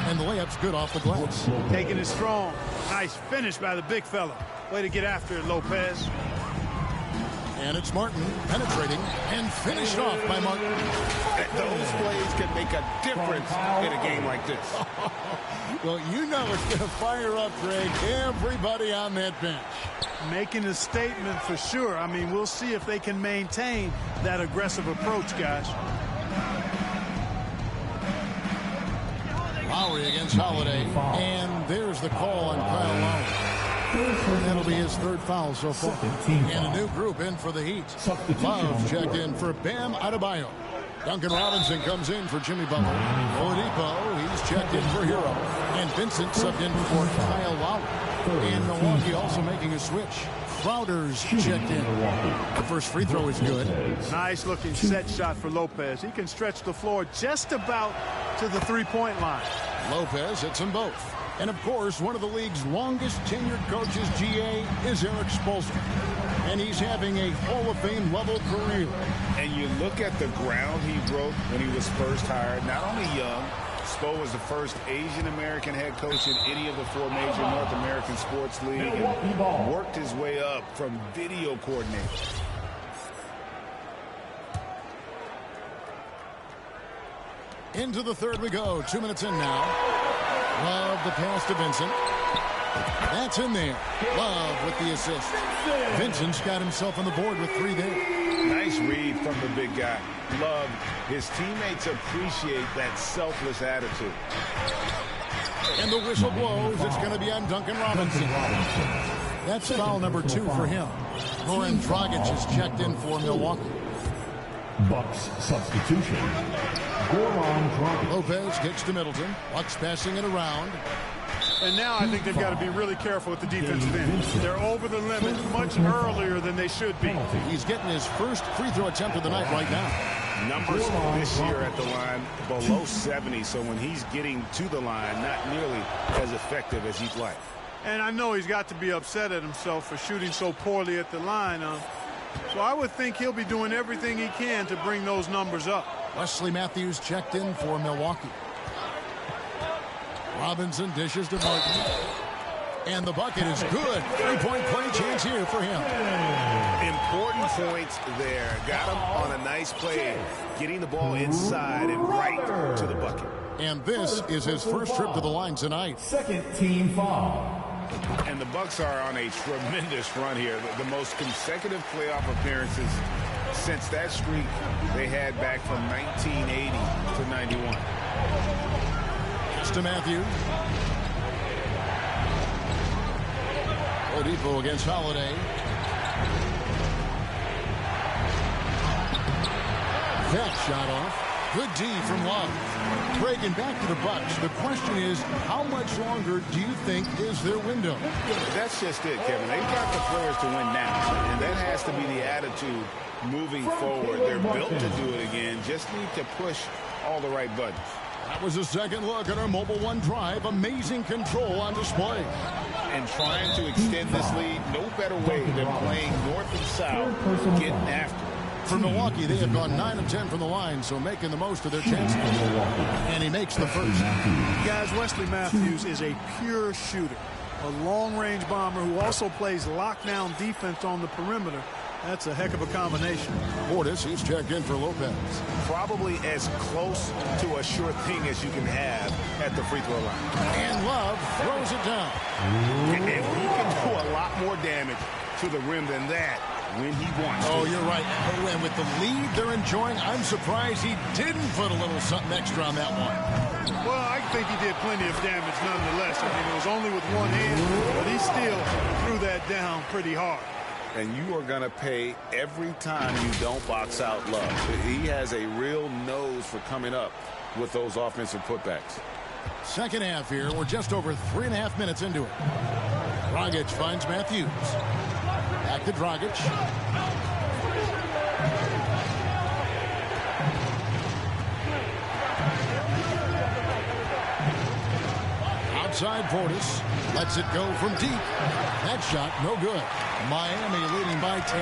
And the layup's good off the glass. Taking it strong. Nice finish by the big fella. Way to get after it, Lopez. And it's Martin penetrating and finished off by Martin. Those plays can make a difference in a game like this. Well, you know it's going to fire up, Greg, everybody on that bench. Making a statement for sure. I mean, we'll see if they can maintain that aggressive approach, guys. Lowry against Holiday. And there's the call on Kyle Lowry. That'll be his third foul so far. And a new group in for the Heat. Love checked in for Bam Adebayo. Duncan Robinson comes in for Jimmy Butler. Oladipo, he's checked in for Hero. And Vincent subbed in for Kyle Lowry. And Milwaukee also making a switch. Crowder's checked in. The first free throw is good. Nice looking set shot for Lopez. He can stretch the floor just about to the three-point line. Lopez hits them both. And, of course, one of the league's longest tenured coaches, GA, is Eric Spoelstra. And he's having a Hall of Fame level career. And you look at the ground he broke when he was first hired. Not only young, Spo was the first Asian-American head coach in any of the 4 major North American sports leagues and worked his way up from video coordinator. Into the third we go. 2 minutes in now. Love the pass to Vincent. That's in there. Love with the assist. Vincent's got himself on the board with 3 there. Nice read from the big guy. Love. His teammates appreciate that selfless attitude. And the whistle blows. It's going to be on Duncan Robinson. That's foul number 2 for him. Goran Dragic is checked in for Milwaukee. Bucks substitution. Goran Dragic. Lopez kicks to Middleton. Bucks passing it around. And now I think they've got to be really careful with the defensive end. They're over the limit much earlier than they should be. He's getting his first free throw attempt of the night right now. Numbers this year at the line below 70, so when he's getting to the line, not nearly as effective as he'd like. And I know he's got to be upset at himself for shooting so poorly at the line. So I would think he'll be doing everything he can to bring those numbers up. Wesley Matthews checked in for Milwaukee. Robinson dishes to Martin. And the bucket is good. 3-point play chance here for him. Important points there. Got him on a nice play. Getting the ball inside and right to the bucket. And this is his first trip to the line tonight. Second team foul. And the Bucks are on a tremendous run here. The most consecutive playoff appearances since that streak they had back from 1980 to 91. Pass to Matthews. Oladipo against Holiday. That shot off. Good D from Love. Breaking back to the Bucks. The question is, how much longer do you think is their window? That's just it, Kevin. They've got the players to win now, and that has to be the attitude moving forward. They're built to do it again. Just need to push all the right buttons. That was a second look at our Mobile One Drive. Amazing control on display. And trying to extend this lead, no better way than playing north and south, getting after it. For Milwaukee, they have gone 9 of 10 from the line, so making the most of their chances. And he makes the first. Guys, Wesley Matthews is a pure shooter. A long-range bomber who also plays lockdown defense on the perimeter. That's a heck of a combination. Portis, he's checked in for Lopez. Probably as close to a sure thing as you can have at the free throw line. And Love throws it down. And he can do a lot more damage to the rim than that when he wants to. Oh, you're right. And with the lead they're enjoying, I'm surprised he didn't put a little something extra on that one. Well, I think he did plenty of damage nonetheless. I mean, it was only with one hand, but he still threw that down pretty hard. and you are going to pay every time you don't box out Love. He has a real nose for coming up with those offensive putbacks. Second half here. We're just over 3.5 minutes into it. Dragic finds Matthews. Back to Dragic. Outside Portis. Lets it go from deep. That shot no good. Miami leading by 10.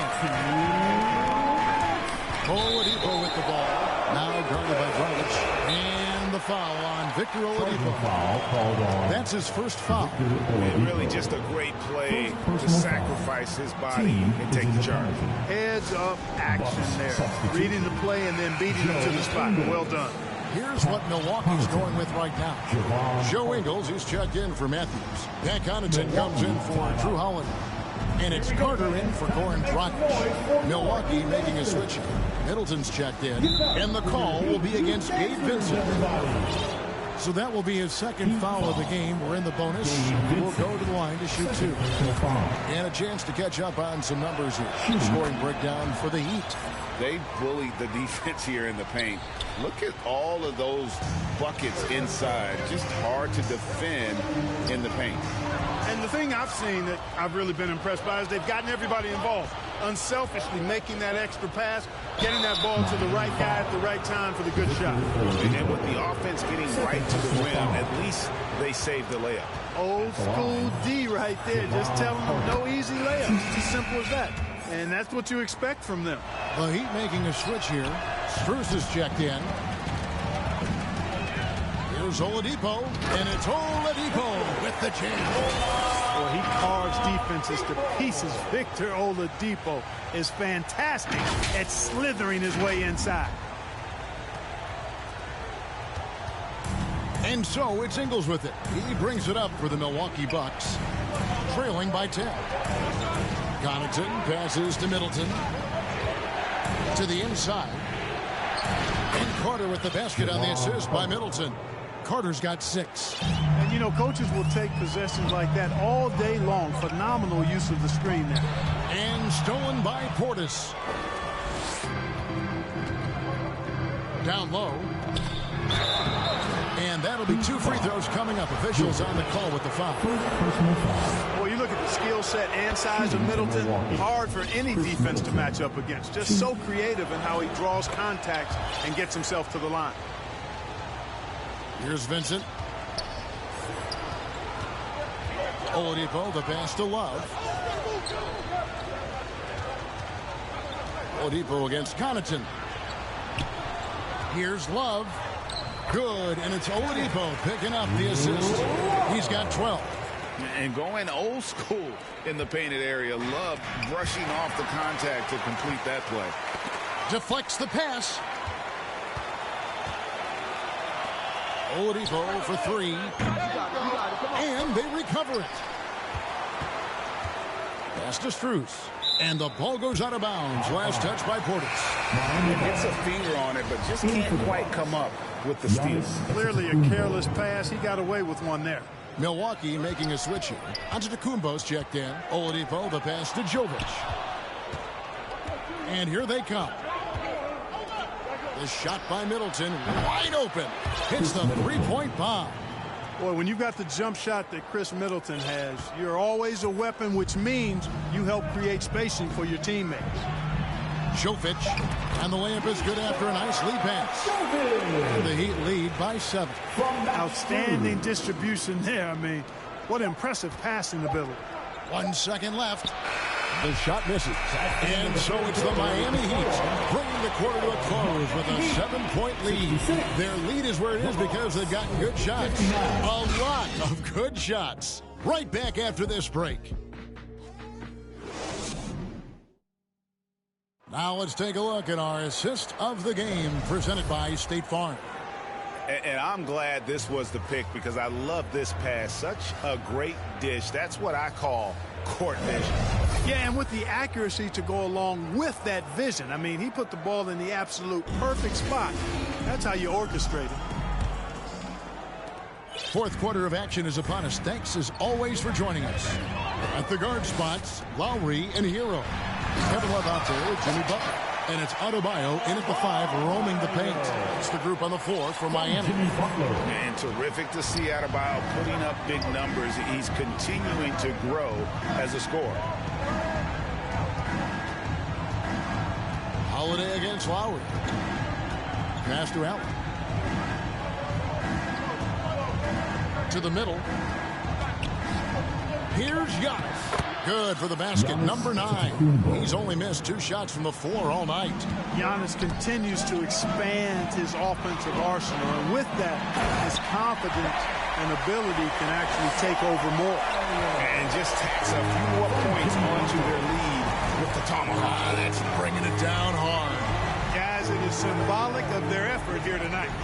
Oladipo with the ball. Now guarded by Dragic. And the foul on Victor Oladipo. That's his first foul. And really just a great play to sacrifice his body and take the charge. Heads-up action there. Reading the play and then beating him to the spot. Well done. Here's what Milwaukee's going with right now. Joe Ingles, he's checked in for Matthews. Pat Connaughton comes in for Drew Holiday. And it's Carter in for Goran Dragic. Milwaukee making a switch. Middleton's checked in. And the call will be against Gabe Vincent. So that will be his second foul of the game. We're in the bonus. We'll go to the line to shoot 2. And a chance to catch up on some numbers here. Scoring breakdown for the Heat. They bullied the defense here in the paint. Look at all of those buckets inside. Just hard to defend in the paint. And the thing I've seen that I've really been impressed by is they've gotten everybody involved. Unselfishly making that extra pass, getting that ball to the right guy at the right time for the good shot. And then with the offense getting right to the rim, at least they saved the layup. Old school D right there. Just telling them no easy layups. It's as simple as that. And that's what you expect from them. The Heat making a switch here. Strus is checked in. Here's Oladipo, and it's Oladipo with the jam. Well, he carves defenses to pieces. Victor Oladipo is fantastic at slithering his way inside. And so it's Ingles with it. He brings it up for the Milwaukee Bucks, trailing by 10. Connaughton passes to Middleton. To the inside. And Carter with the basket on the assist by Middleton. Carter's got 6. And, you know, coaches will take possessions like that all day long. Phenomenal use of the screen there. And stolen by Portis. Down low. And that'll be 2 free throws coming up. Officials on the call with the foul. Well, you look at the skill set and size of Middleton. Hard for any defense to match up against. Just so creative in how he draws contact and gets himself to the line. Here's Vincent. Oladipo, the pass to Love. Oladipo against Connaughton. Here's Love. Good, and it's Oladipo picking up the assist. He's got 12. And going old school in the painted area. Love brushing off the contact to complete that play. Deflects the pass. Oladipo for 3. And they recover it. Pass to Strus. And the ball goes out of bounds. Last touch by Portis. Gets a finger on it, but just can't quite come up with the steal. Clearly a careless pass. He got away with one there. Milwaukee making a switch here. Antetokounmpo's checked in. Oladipo, the pass to Jovic. And here they come. The shot by Middleton, wide open. Hits the 3-point bomb. Boy, when you've got the jump shot that Chris Middleton has, you're always a weapon, which means you help create spacing for your teammates. Jovic, and the layup is good after a nice lead pass. And the Heat lead by 7. Outstanding distribution there. I mean, what impressive passing ability. 1 second left. The shot misses. And so it's the Miami Heat bringing the quarter to a close with a 7-point lead. Their lead is where it is because they've gotten good shots. A lot of good shots. Right back after this break. Now let's take a look at our assist of the game presented by State Farm. And I'm glad this was the pick because I love this pass. Such a great dish. That's what I call court vision. Yeah, and with the accuracy to go along with that vision. I mean, he put the ball in the absolute perfect spot. That's how you orchestrate it. Fourth quarter of action is upon us. Thanks as always for joining us. At the guard spots, Lowry and Hero. Kevin Love out there with Jimmy Butler. And it's Adebayo in at the 5, roaming the paint. It's the group on the floor for Miami. And terrific to see Adebayo putting up big numbers. He's continuing to grow as a scorer. Holiday against Lowry. Pass to Allen. To the middle. Here's Giannis. Good for the basket, number 9. He's only missed 2 shots from the floor all night. Giannis continues to expand his offensive arsenal, and with that, his confidence and ability can actually take over more. And just tacks a few more points onto their lead with the tomahawk. That's bringing it down hard. Guys, it is symbolic of their effort here tonight.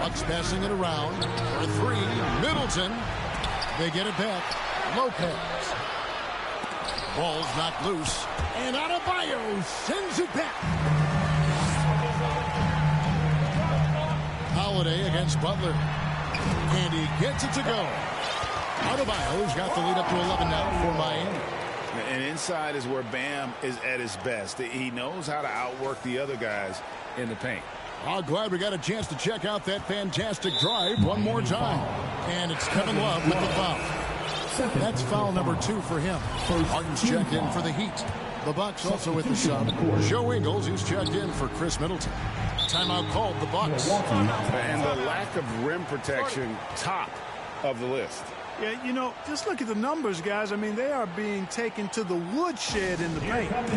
Bucks passing it around for 3. Middleton. They get it back. Lopez. Ball's knocked loose. And Adebayo sends it back. Holiday against Butler. And he gets it to go. Adebayo's got the lead up to 11 now for Miami. And inside is where Bam is at his best. He knows how to outwork the other guys in the paint. Oh, glad we got a chance to check out that fantastic drive one more time. And it's Kevin Love with the foul. That's foul number 2 for him. Martin's checked in for the Heat. The Bucks also with the sub. Joe Ingles, who's checked in for Chris Middleton. Timeout called the Bucks. And the lack of rim protection, top of the list. Yeah, you know, just look at the numbers, guys. I mean, they are being taken to the woodshed in the paint. And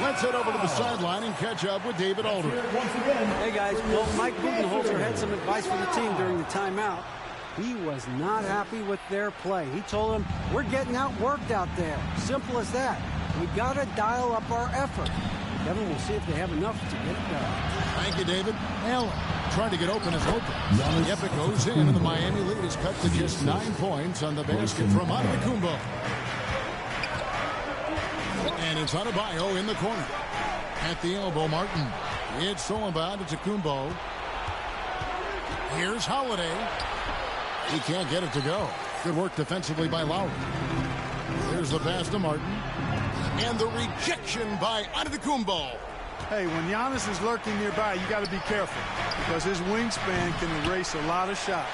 let's head over to the sideline and catch up with David Aldridge. Hey, guys. Well, Mike Budenholzer had some advice for the team during the timeout. He was not happy with their play. He told them, we're getting outworked out there. Simple as that. We got to dial up our effort. Kevin, we'll see if they have enough to get it done. Thank you, David. Allen trying to get open as open. Yep, it goes in, and the Miami lead is cut to just 9 points on the basket from Antetokounmpo. And it's Adebayo in the corner. At the elbow, Martin. It's all about Antetokounmpo. Here's Holiday. He can't get it to go. Good work defensively by Lowry. Here's the pass to Martin. And the rejection by Antetokounmpo. Hey, when Giannis is lurking nearby, you got to be careful because his wingspan can erase a lot of shots.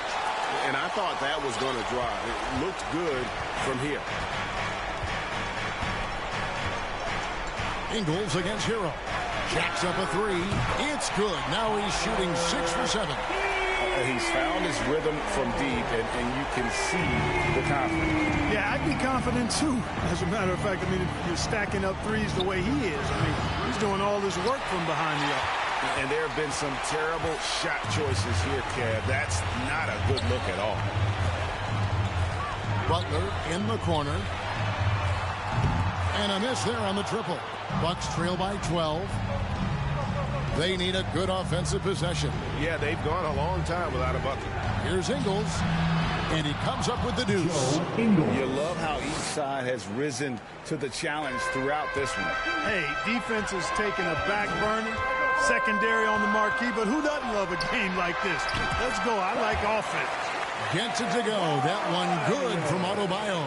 And I thought that was going to drive. It looked good from here. Ingles against Hero. Jacks up a 3. It's good. Now he's shooting 6 for 7. He's found his rhythm from deep, and you can see the confidence. Yeah, I'd be confident, too. As a matter of fact, I mean, if you're stacking up threes the way he is, I mean, he's doing all this work from behind the arc. And there have been some terrible shot choices here, Kev. That's not a good look at all. Butler in the corner. And a miss there on the triple. Bucks trail by 12. They need a good offensive possession. Yeah, they've gone a long time without a bucket. Here's Ingles. And he comes up with the deuce. You love how each side has risen to the challenge throughout this one. Hey, defense is taking a back burner, secondary on the marquee, but who doesn't love a game like this? Let's go. I like offense. Gets it to go. That one good from Adebayo.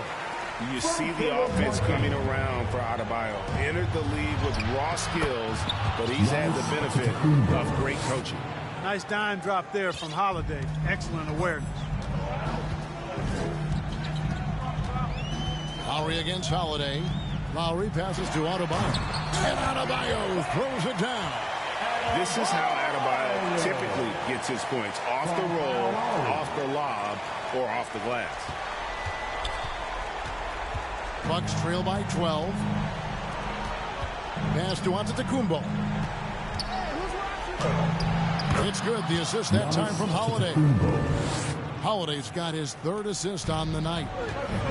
You see the offense coming around for Adebayo. Entered the league with raw skills, but he's had the benefit of great coaching. Nice dime drop there from Holiday. Excellent awareness. Lowry against Holiday. Lowry passes to Adebayo. And Adebayo throws it down. This is how Adebayo typically gets his points. Off the roll, off the lob, or off the glass. Bucks trail by 12. Pass to Antetokounmpo. It's good. The assist that time from Holiday. Holiday's got his 3rd assist on the night.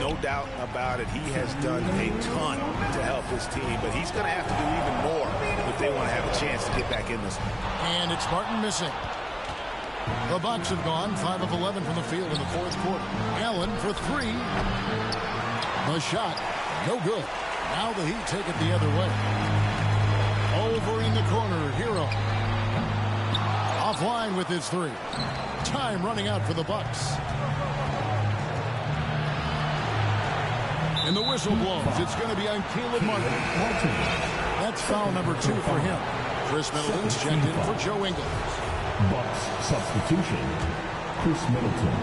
No doubt about it. He has done a ton to help his team, but he's going to have to do even more if they want to have a chance to get back in this one. And it's Martin missing. The Bucks have gone 5 of 11 from the field in the 4th quarter. Allen for 3. The shot, no good. Now the Heat take it the other way. Over in the corner, Hero. Offline line with his three. Time running out for the Bucks. And the whistle blows. It's going to be on Caleb Martin. That's foul number 2 for him. Chris Middleton's checked in for Joe Ingles. Bucks substitution, Chris Middleton.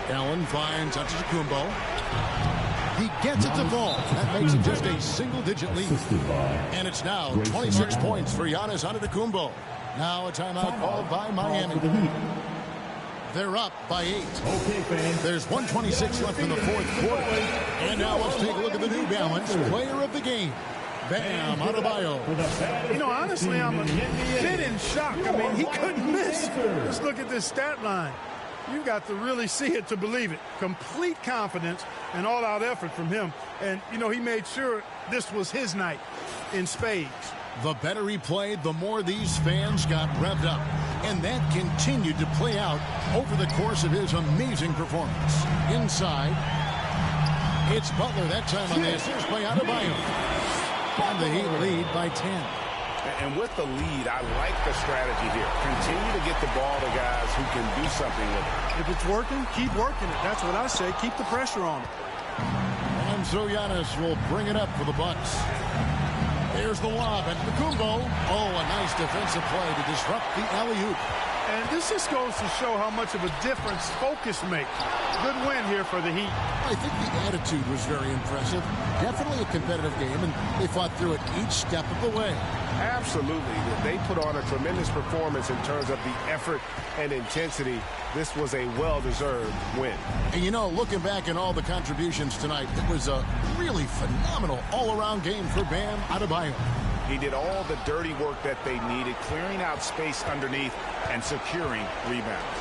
Allen finds Antetokounmpo. He gets it to fall. That makes it just a single-digit lead. And it's now 26 points for Giannis Antetokounmpo. Now a timeout called by Miami. They're up by 8. There's 1:26 left in the fourth quarter. And now let's take a look at the New Balance player of the game. Bam Adebayo. You know, honestly, I'm a bit in shock. I mean, he couldn't miss. Just look at this stat line. You've got to really see it to believe it. Complete confidence and all-out effort from him. And, you know, he made sure this was his night in spades. The better he played, the more these fans got revved up. And that continued to play out over the course of his amazing performance. Inside, it's Butler that time on the assist by Adebayo. And the Heat lead by 10. And with the lead, I like the strategy here. Continue to get the ball to guys who can do something with it. If it's working, keep working it. That's what I say. Keep the pressure on it. And so Giannis will bring it up for the Bucks. There's the lob at Antetokounmpo. Oh, a nice defensive play to disrupt the alley-oop. And this just goes to show how much of a difference focus makes. Good win here for the Heat. I think the attitude was very impressive. Definitely a competitive game, and they fought through it each step of the way. Absolutely. They put on a tremendous performance in terms of the effort and intensity. This was a well-deserved win. And, you know, looking back at all the contributions tonight, it was a really phenomenal all-around game for Bam Adebayo. He did all the dirty work that they needed, clearing out space underneath and securing rebounds.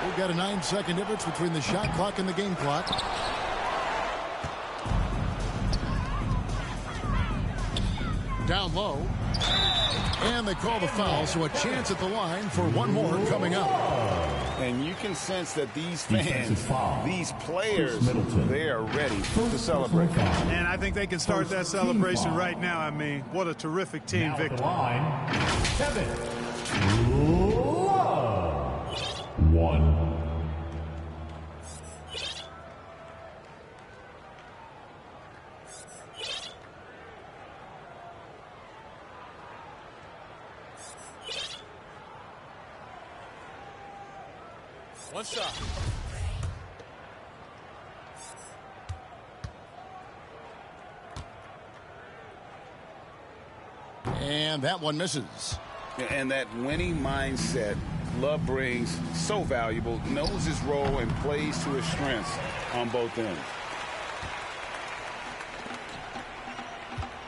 We've got a 9-second difference between the shot clock and the game clock. Down low. And they call the foul, so a chance at the line for one more coming up. And you can sense that these fans, these players, they are ready to celebrate. And I think they can start that celebration right now. I mean, what a terrific team victory. 7-1. One shot. And that one misses. And that winning mindset Love brings, so valuable, knows his role and plays to his strengths on both ends.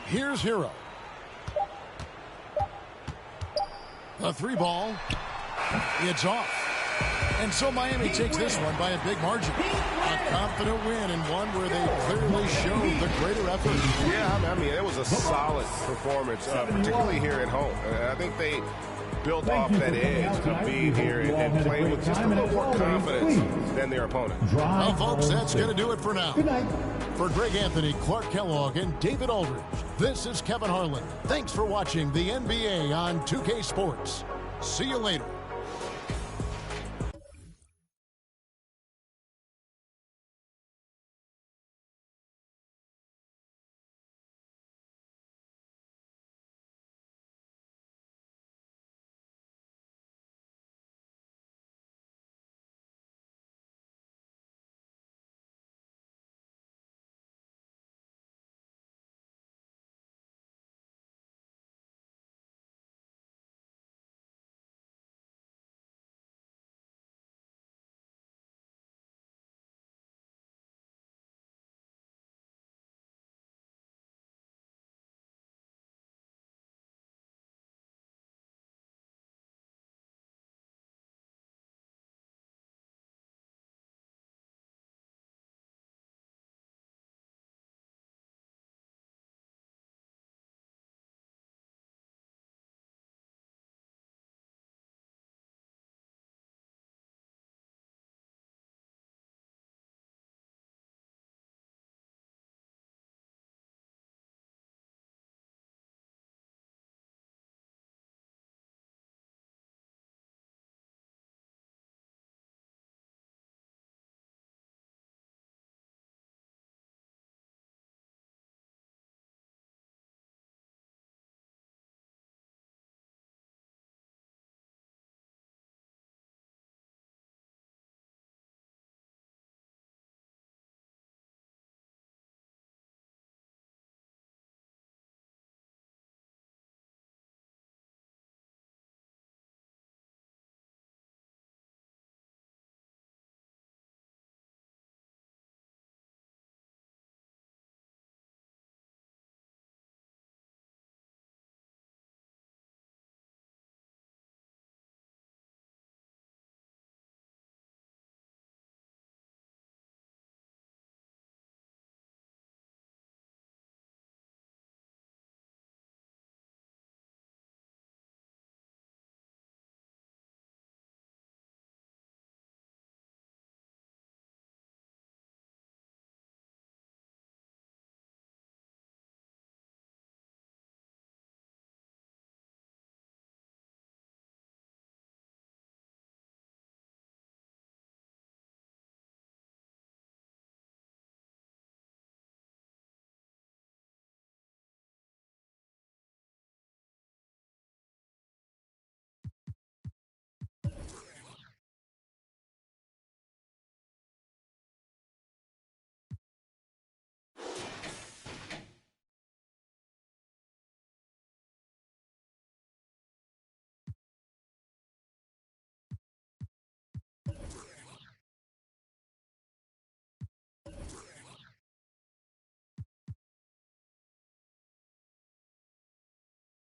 Here's Hero. A 3-ball. It's off. And so Miami takes this one by a big margin. A confident win and one where they clearly showed the greater effort. Yeah, I mean, it was a solid performance, particularly here at home. I think they built off that edge of being here and playing with just a little more confidence than their opponent. Well, folks, that's going to do it for now. For Greg Anthony, Clark Kellogg, and David Aldridge, this is Kevin Harlan. Thanks for watching the NBA on 2K Sports. See you later.